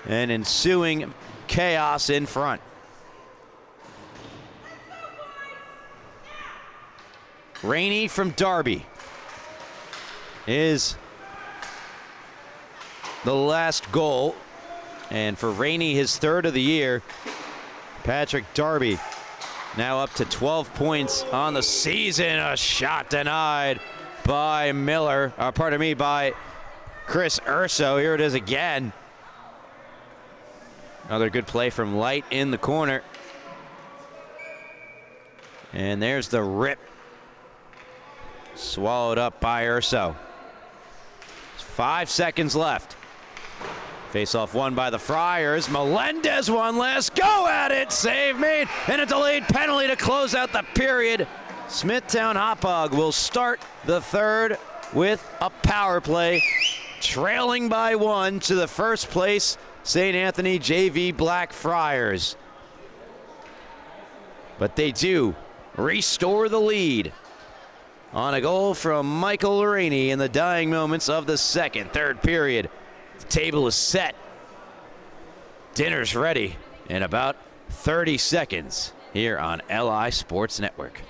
And ensuing chaos in front. Rainey from Darby is the last goal. And for Rainey, his third of the year. Patrick Darby now up to 12 points on the season. A shot denied by Miller, by Chris Urso. Here it is again. Another good play from Light in the corner. And there's the rip. Swallowed up by Urso. 5 seconds left. Face-off won by the Friars. Melendez one last go at it. Save made. And a delayed penalty to close out the period. Smithtown Hauppauge will start the third with a power play. Trailing by 1 to the first place St. Anthony JV Black Friars. But they do restore the lead on a goal from Michael Rainey in the dying moments of the third period. The table is set. Dinner's ready in about 30 seconds here on LI Sports Network.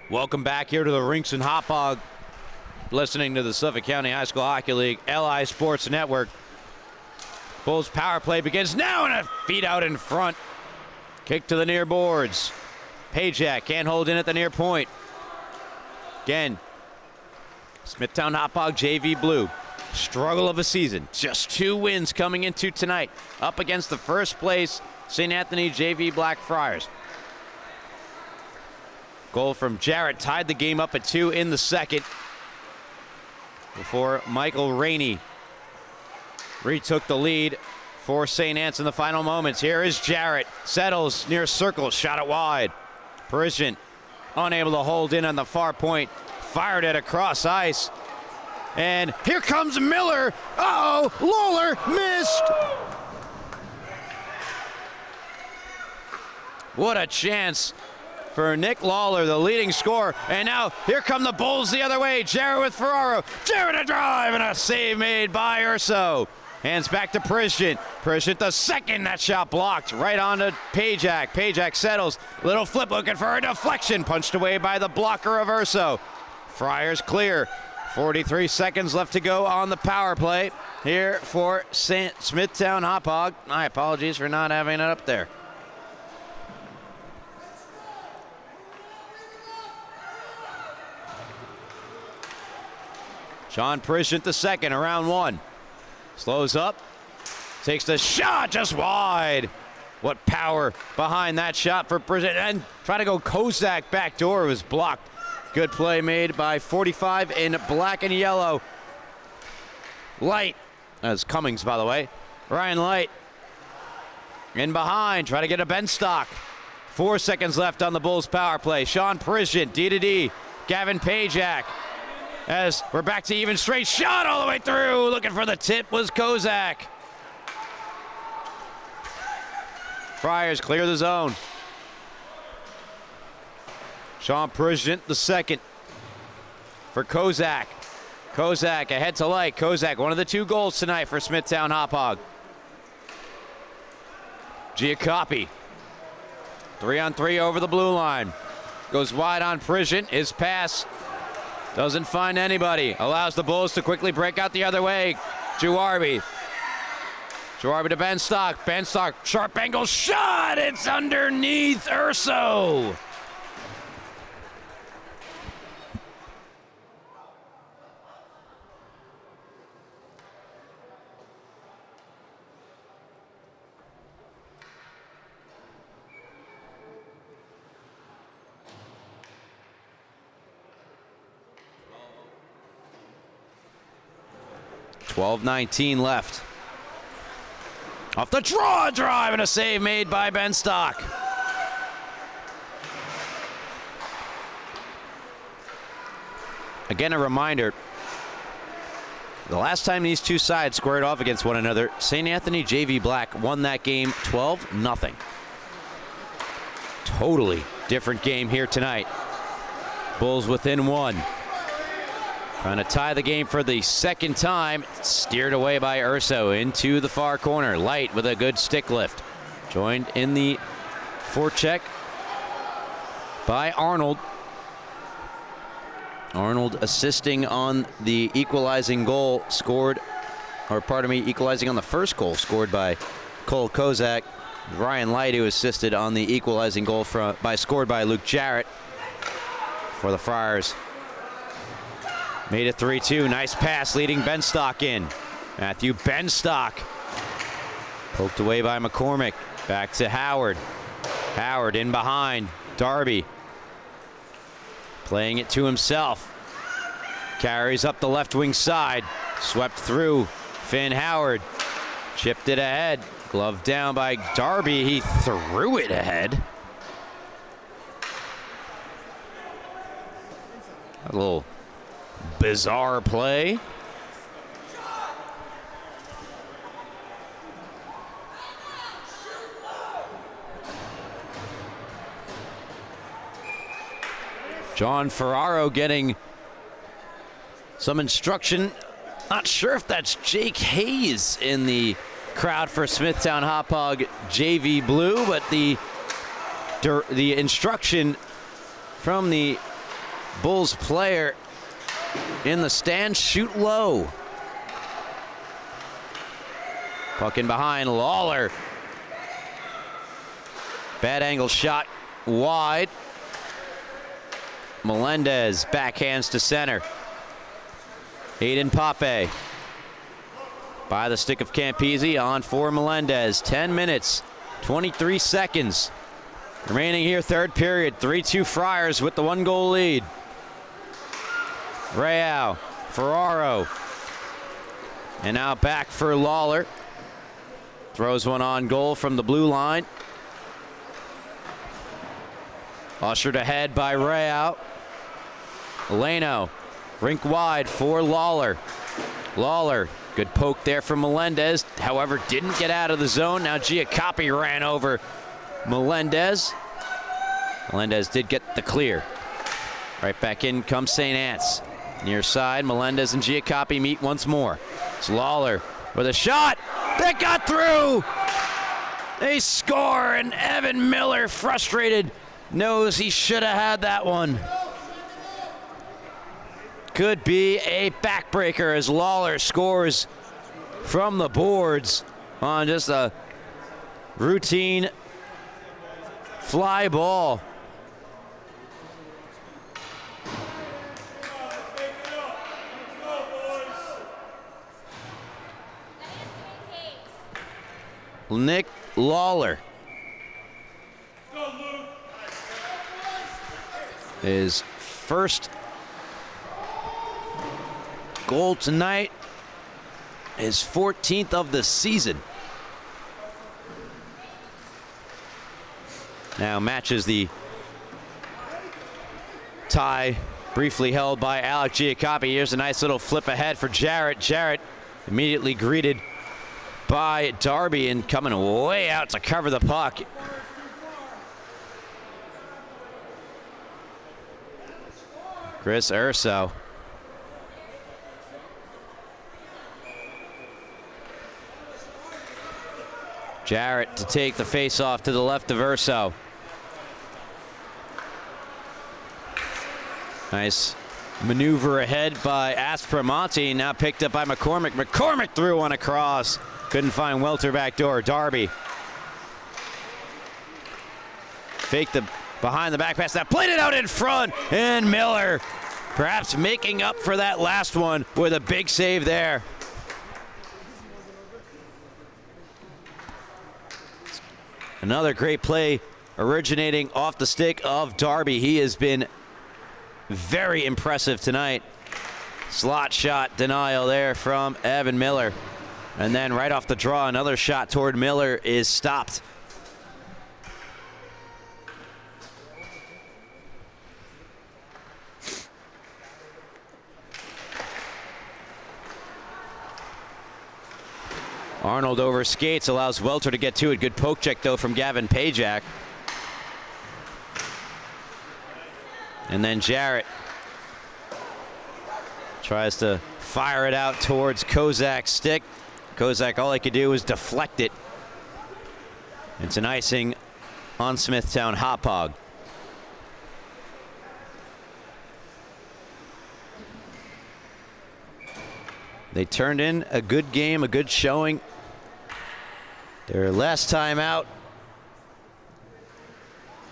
Welcome back here to the rinks in Hauppauge. Listening to the Suffolk County High School Hockey League LI Sports Network. Bulls power play begins now, and a feed out in front. Kick to the near boards. Pajak can't hold in at the near point. Again, Smithtown Hauppauge JV Blue. Struggle of a season. Just 2 wins coming into tonight. Up against the first place St. Anthony JV Black Friars. Goal from Jarrett tied the game up at 2 in the second, before Michael Rainey retook the lead for St. Anne's in the final moments. Here is Jarrett. Settles near circle. Shot it wide. Parisian unable to hold in on the far point. Fired it across ice. And here comes Miller. Uh-oh, Lawler missed. What a chance for Nick Lawler, the leading scorer. And now here come the Bulls the other way. Jarrett with Ferraro. Jarrett a drive and a save made by Urso. Hands back to Parisian. Parisian the second. That shot blocked right onto Pajak. Pajak settles. Little flip looking for a deflection. Punched away by the blocker of Urso. Friars clear. 43 seconds left to go on the power play here for Smithtown Hauppauge. My apologies for not having it up there. Sean Parisian the second, around 1. Slows up, takes the shot just wide. What power behind that shot for Parisian, and trying to go Kozak backdoor, was blocked. Good play made by 45 in black and yellow. Light, that's Cummings by the way. Ryan Light in behind, try to get a Benstock. 4 seconds left on the Bulls power play. Sean Parisian, D-to-D, Gavin Pajak. As we're back to even straight shot all the way through. Looking for the tip was Kozak. Friars clear the zone. Sean Parisian the second for Kozak. Kozak ahead to Light. Kozak, one of the 2 goals tonight for Smithtown Hauppauge. Giacopi. 3-on-3 over the blue line. Goes wide on Parisian. His pass doesn't find anybody. Allows the Bulls to quickly break out the other way. Juarbi. Juarbi to Benstock. Benstock, sharp angle shot. It's underneath Urso. .19 left. Off the draw, drive, and a save made by Benstock. Again, a reminder, the last time these 2 sides squared off against one another, St. Anthony JV Black won that game 12-0. Totally different game here tonight. Bulls within 1. Trying to tie the game for the second time. Steered away by Urso into the far corner. Light with a good stick lift. Joined in the forecheck by Arnold. Arnold assisting on the equalizing goal scored, or pardon me, equalizing on the first goal scored by Cole Kozak. Ryan Light, who assisted on the equalizing goal scored by Luke Jarrett for the Friars. Made it 3-2. Nice pass leading Benstock in. Matthew Benstock. Poked away by McCormick. Back to Howard. Howard in behind. Darby. Playing it to himself. Carries up the left wing side. Swept through. Finn Howard. Chipped it ahead. Glove down by Darby. He threw it ahead. A little bizarre play. John Ferraro getting some instruction. Not sure if that's Jake Hayes in the crowd for Smithtown Hauppauge JV Blue, but the instruction from the Bulls player in the stands shoot low. Puck in behind, Lawler. Bad angle shot wide. Melendez backhands to center. Aiden Hauppauge by the stick of Campese on for Melendez. 10 minutes, 23 seconds remaining here, third period. 3-2 Friars with the 1-goal lead. Real, Ferraro, and now back for Lawler. Throws one on goal from the blue line. Ushered ahead by Real. Leno, rink wide for Lawler. Lawler, good poke there from Melendez. However, didn't get out of the zone. Now Giacoppi ran over Melendez. Melendez did get the clear. Right back in comes St. Anne's. Near side, Melendez and Giacoppi meet once more. It's Lawler with a shot that got through. They score, and Evan Miller, frustrated, knows he should have had that one. Could be a backbreaker as Lawler scores from the boards on just a routine fly ball. Nick Lawler his first goal tonight, his 14th of the season. Now matches the tie briefly held by Alec Giacoppi. Here's a nice little flip ahead for Jarrett. Jarrett immediately greeted by Darby and coming way out to cover the puck. Chris Urso. Jarrett to take the face-off to the left of Urso. Nice maneuver ahead by Aspromonte, now picked up by McCormick. McCormick threw one across. Couldn't find Welter back door. Darby faked the behind the back pass. That played it out in front. And Miller perhaps making up for that last one with a big save there. Another great play originating off the stick of Darby. He has been very impressive tonight. Slot shot denial there from Evan Miller. And then right off the draw, another shot toward Miller is stopped. Arnold over skates, allows Welter to get to it. Good poke check, though, from Gavin Pajak. And then Jarrett tries to fire it out towards Kozak's stick. Kozak, all he could do was deflect it. It's an icing on Smithtown Hauppauge. They turned in a good game, a good showing. Their last time out,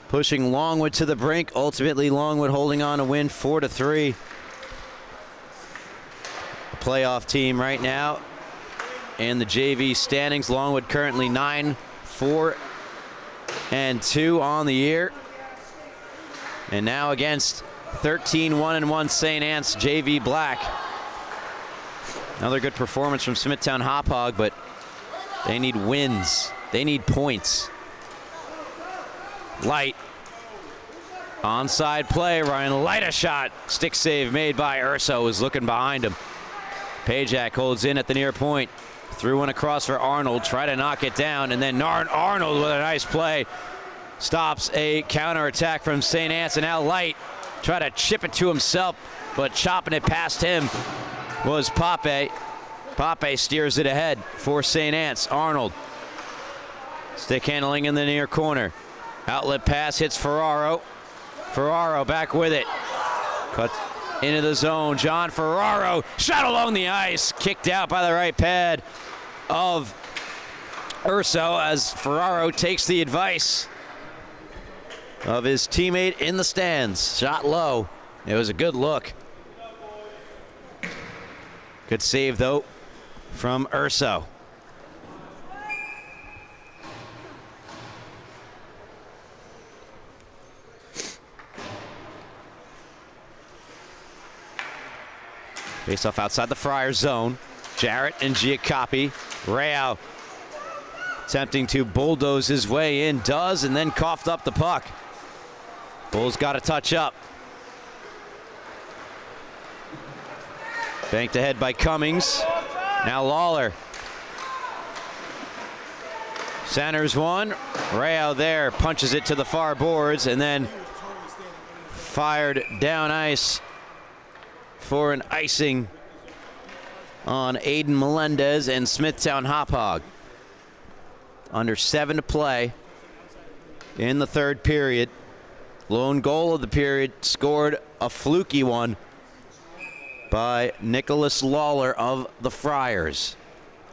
pushing Longwood to the brink. Ultimately, Longwood holding on to win 4-3. A playoff team right now. And the JV standings, Longwood currently 9-4-2 on the year. And now against 13-1-1 St. Anne's JV Black. Another good performance from Smithtown Hauppauge, but they need wins. They need points. Light. Onside play. Ryan Light a shot. Stick save made by Urso, who's looking behind him. Pajak holds in at the near point. Threw one across for Arnold. Try to knock it down, and then Arnold with a nice play. Stops a counterattack from St. Anne's, and now Light try to chip it to himself, but chopping it past him was Hauppauge. Hauppauge steers it ahead for St. Anne's. Arnold. Stick handling in the near corner. Outlet pass hits Ferraro. Ferraro back with it. Cut into the zone. John Ferraro shot along the ice. Kicked out by the right pad of Urso as Ferraro takes the advice of his teammate in the stands. Shot low. It was a good look. Good save, though, from Urso. Face off outside the Friars zone. Jarrett and Giacoppi. Rao attempting to bulldoze his way in. Does, and then coughed up the puck. Bulls got a touch up. Banked ahead by Cummings. Now Lawler. Centers one. Rao there punches it to the far boards and then fired down ice for an icing on Aiden Melendez and Smithtown Hauppauge. Under 7 to play in the third period. Lone goal of the period, scored a fluky one by Nicholas Lawler of the Friars.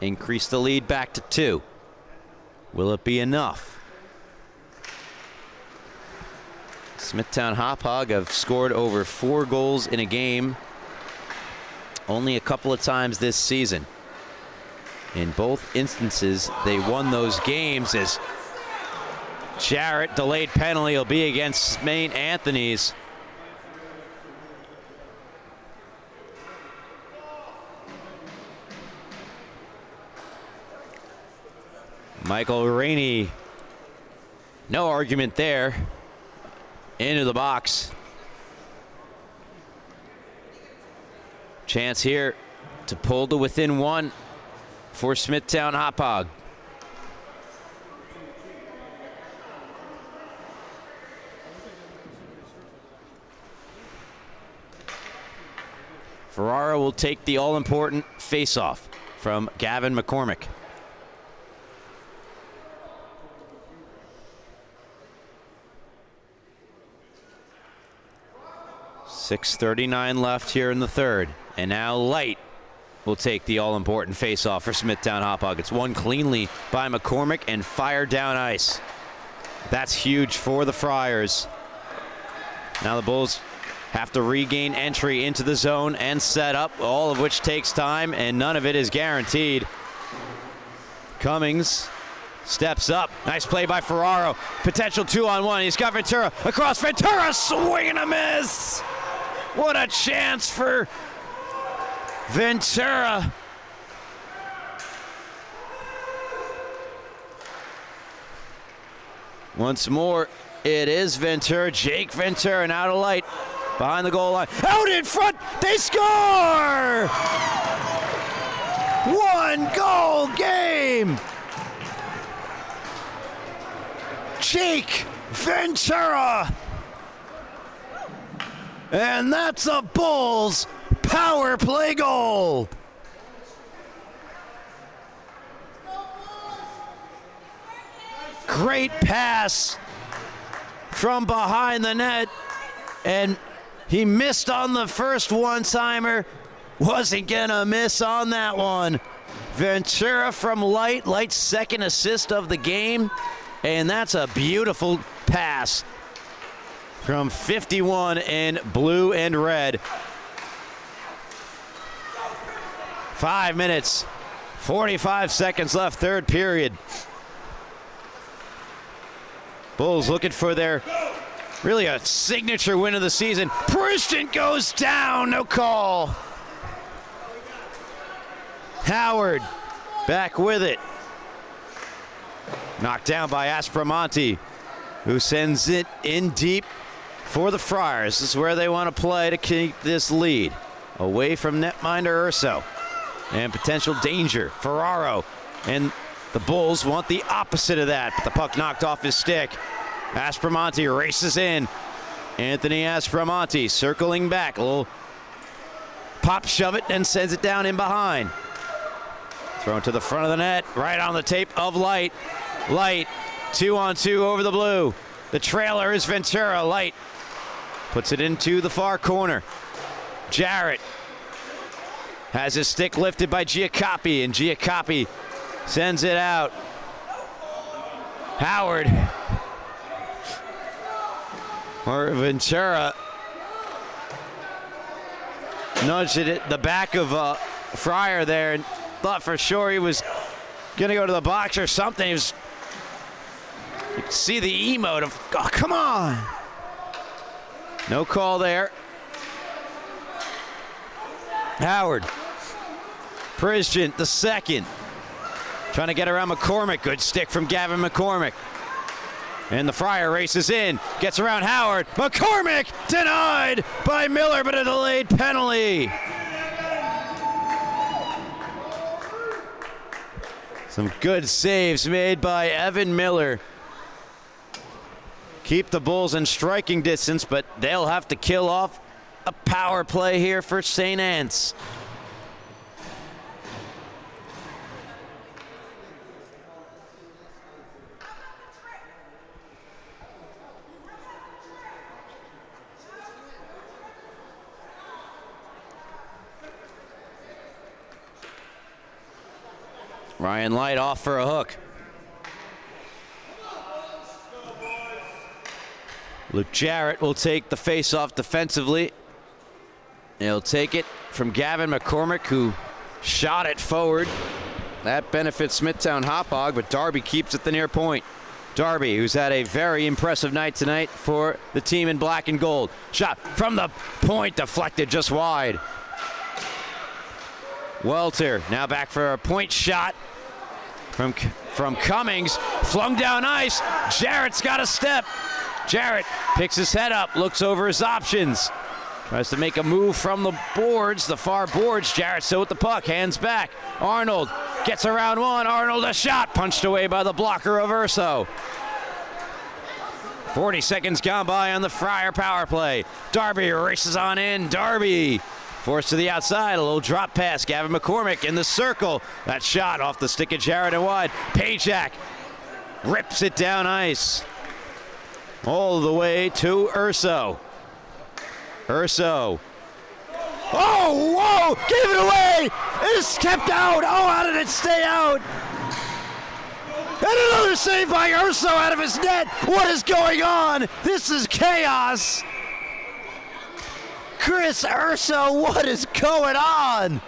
Increased the lead back to 2. Will it be enough? Smithtown Hauppauge have scored over 4 goals in a game only a couple of times this season. In both instances, they won those games as Jarrett, delayed penalty, will be against St. Anthony's. Michael Rainey, no argument there. Into the box. Chance here to pull to within 1 for Smithtown Hauppauge. Ferraro will take the all-important face-off from Gavin McCormick. .6:39 left here in the third. And now Light will take the all-important face-off for Smithtown Hauppauge. It's won cleanly by McCormick and fired down ice. That's huge for the Friars. Now the Bulls have to regain entry into the zone and set up, all of which takes time, and none of it is guaranteed. Cummings steps up. Nice play by Ferraro. Potential 2-on-1. He's got Ventura across. Ventura, swing and a miss. What a chance for Ventura. Once more, it is Ventura. Jake Ventura now to Light. Behind the goal line. Out in front. They score! 1-goal game. Jake Ventura. And that's a Bulls power play goal. Great pass from behind the net, and he missed on the first one-timer. Wasn't gonna miss on that one. Ventura from Light. Light's second assist of the game, and that's a beautiful pass from 51 in blue and red. 5 minutes, 45 seconds left, third period. Bulls looking for their, really a signature win of the season. Christian goes down, no call. Howard back with it. Knocked down by Aspromonte, who sends it in deep for the Friars. This is where they want to play to keep this lead. Away from netminder Urso. And potential danger. Ferraro. And the Bulls want the opposite of that, but the puck knocked off his stick. Aspromonte races in. Anthony Aspromonte circling back. A little pop shove it and sends it down in behind. Thrown to the front of the net, right on the tape of Light. Light, 2-on-2 over the blue. The trailer is Ventura. Light Puts it into the far corner. Jarrett has his stick lifted by Giacoppi, and Giacoppi sends it out. Howard. Or Ventura nudged it at the back of Fryer there and thought for sure he was going to go to the box or something. You could see the emote of, oh, come on. No call there. Howard. Prisgent, the second. Trying to get around McCormick. Good stick from Gavin McCormick. And the Fryer races in. Gets around Howard. McCormick denied by Miller, but a delayed penalty. Some good saves made by Evan Miller. Keep the Bulls in striking distance, but they'll have to kill off a power play here for St. Anne's. Ryan Light off for a hook. Luke Jarrett will take the face-off defensively. He'll take it from Gavin McCormick, who shot it forward. That benefits Smithtown Hauppauge, but Darby keeps it the near point. Darby, who's had a very impressive night tonight for the team in black and gold. Shot from the point, deflected just wide. Welter now back for a point shot from Cummings. Flung down ice. Jarrett's got a step. Jarrett picks his head up, looks over his options. Tries to make a move from the boards, the far boards. Jarrett still with the puck, hands back. Arnold gets around one. Arnold a shot, punched away by the blocker of Urso. 40 seconds gone by on the Fryer power play. Darby races on in. Darby forced to the outside, a little drop pass. Gavin McCormick in the circle. That shot off the stick of Jarrett and wide. Pajak rips it down ice. All the way to Urso. Urso. Oh, whoa! Gave it away! It's kept out! Oh, how did it stay out? And another save by Urso out of his net! What is going on? This is chaos! Chris Urso, what is going on?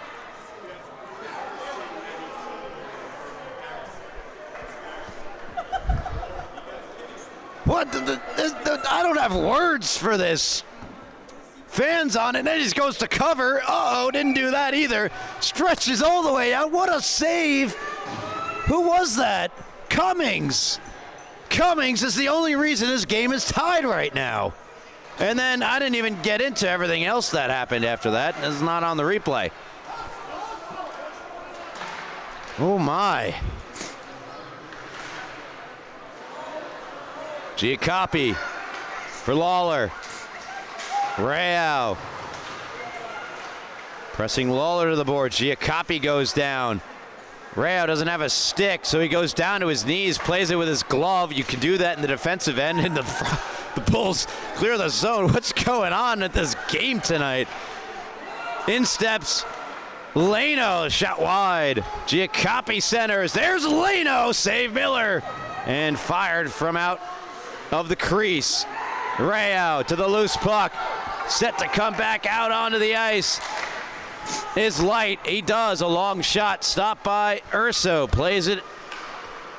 What? I don't have words for this. Fans on it, and then he just goes to cover. Uh-oh, didn't do that either. Stretches all the way out. What a save. Who was that? Cummings. Cummings is the only reason this game is tied right now. And then I didn't even get into everything else that happened after that. It's not on the replay. Oh, my. Giacoppi for Lawler. Rao pressing Lawler to the board. Giacoppi goes down. Rao doesn't have a stick, so he goes down to his knees, plays it with his glove. You can do that in the defensive end, and the Bulls clear the zone. What's going on at this game tonight? In steps Leno, shot wide. Giacoppi centers. There's Leno, save Miller, and fired from out of the crease. Rao to the loose puck, set to come back out onto the ice. Is Light. He does a long shot, stopped by Urso. Plays it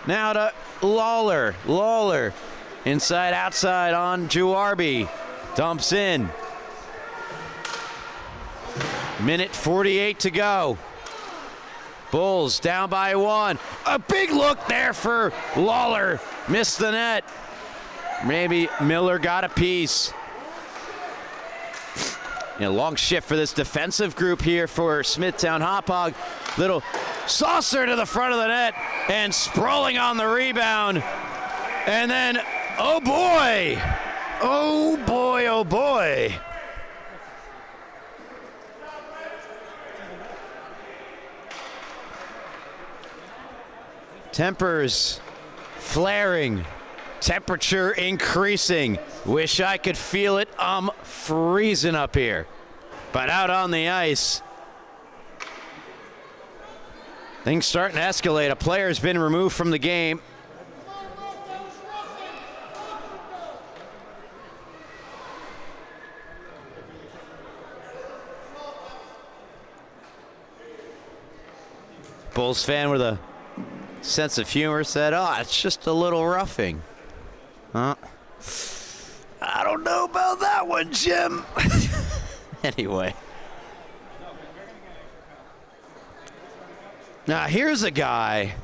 now to Lawler. Lawler inside outside on Juarbi. Dumps in. Minute 48 to go. Bulls down by one. A big look there for Lawler. Missed the net. Maybe Miller got a piece. Long shift for this defensive group here for Smithtown Hauppauge. Little saucer to the front of the net and sprawling on the rebound. And then, oh boy. Oh boy, oh boy. Tempers flaring Temperature increasing. Wish I could feel it. I'm freezing up here. But out on the ice, things starting to escalate. A player's been removed from the game. Bulls fan with a sense of humor said, "Oh, it's just a little roughing." Huh? I don't know about that one, Jim. Anyway. Now here's a guy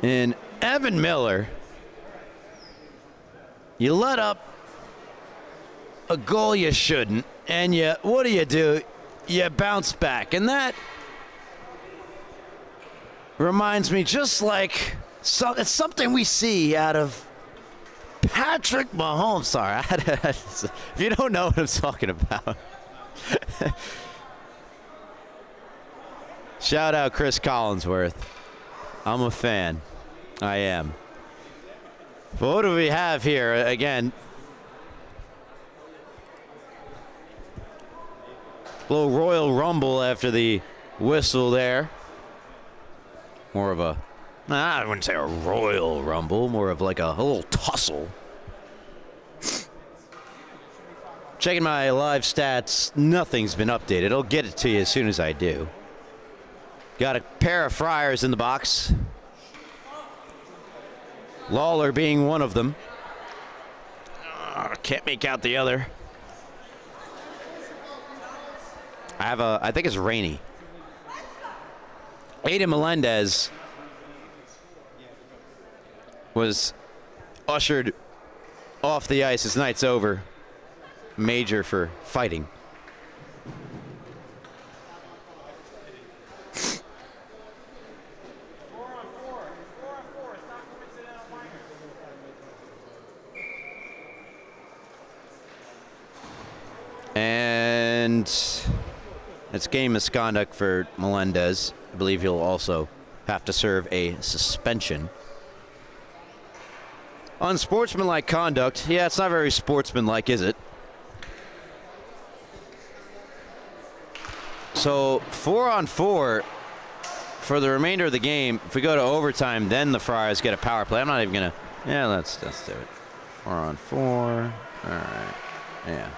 in Evan Miller. You let up a goal you shouldn't, and what do? You bounce back, and that reminds me just like it's something we see out of Patrick Mahomes. Sorry, if you don't know what I'm talking about. Shout out Chris Collinsworth. I'm a fan. I am. But what do we have here? Again, little Royal Rumble after the whistle there. More of a, I wouldn't say a Royal Rumble, more of like a little tussle. Checking my live stats, nothing's been updated. I'll get it to you as soon as I do. Got a pair of Friars in the box. Lawler being one of them. Can't make out the other. I think it's Rainey. Aiden Melendez was ushered off the ice. His night's over. Major for fighting. And it's game misconduct for Melendez. I believe he'll also have to serve a suspension. Unsportsmanlike conduct. Yeah, it's not very sportsmanlike, is it? So 4-on-4 for the remainder of the game. If we go to overtime, then the Friars get a power play. I'm not even gonna. Yeah, let's do it. 4-on-4. All right. Yeah.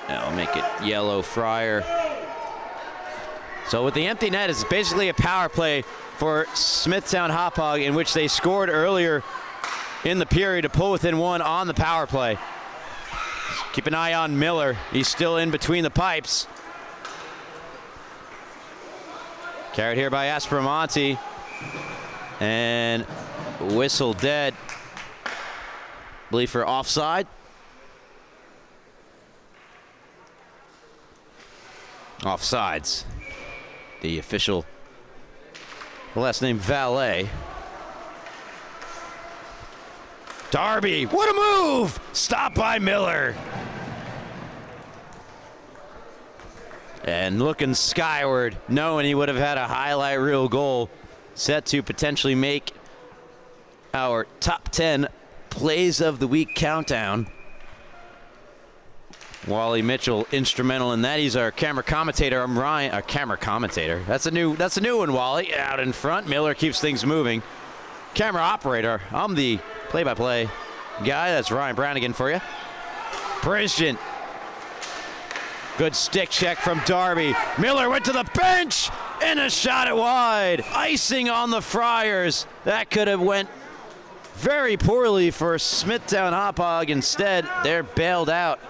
I'll make it yellow Friar. So with the empty net, it's basically a power play for Smithtown Hauppauge, in which they scored earlier in the period to pull within one on the power play. Keep an eye on Miller. He's still in between the pipes. Carried here by Aspromonte. And whistle dead. I believe for offside. Offsides. The official last name Valet. Darby, what a move! Stop by Miller. And looking skyward, knowing he would have had a highlight reel goal, set to potentially make our top 10 plays of the week countdown. Wally Mitchell instrumental in that. He's our camera commentator. I'm Ryan, our camera commentator. That's a new one, Wally. Out in front. Miller keeps things moving. Camera operator. I'm the play-by-play guy. That's Ryan Brannigan for you. Brilliant. Good stick check from Darby. Miller went to the bench and a shot it wide. Icing on the Friars. That could have went very poorly for Smithtown Hauppauge. Instead, they're bailed out.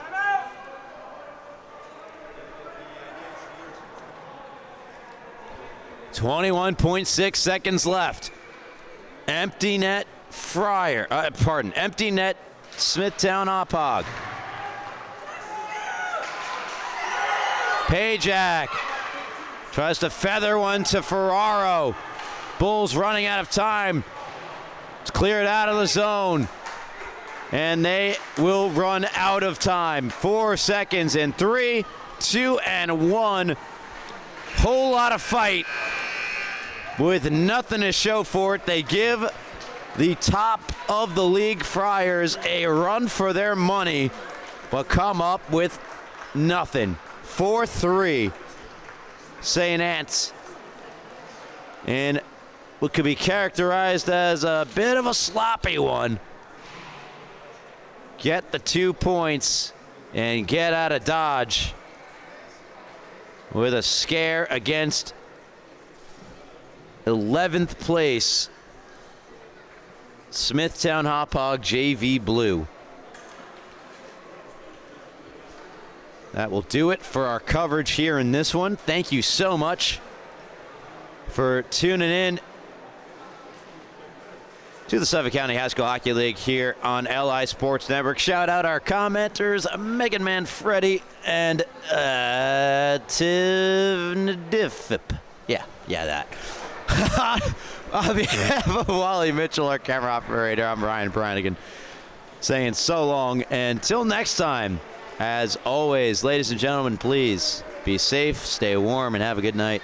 21.6 seconds left. Empty net Friar. Empty net Smithtown Hauppauge. Pajak tries to feather one to Ferraro. Bulls running out of time. It's cleared out of the zone. And they will run out of time. 4 seconds in 3, 2, and 1. Whole lot of fight with nothing to show for it. They give the top of the league Friars a run for their money, but come up with nothing. 4-3 St. Anne's in what could be characterized as a bit of a sloppy one. Get the 2 points and get out of Dodge with a scare against 11th place Smithtown Hauppauge JV Blue. That will do it for our coverage here in this one. Thank you so much for tuning in to the Suffolk County High School Hockey League here on LI Sports Network. Shout out our commenters, Megan Manfredi and Tivnadifip. Yeah, that. On behalf of Wally Mitchell, our camera operator, I'm Ryan Brannigan, saying so long. Until next time, as always, ladies and gentlemen, please be safe, stay warm, and have a good night.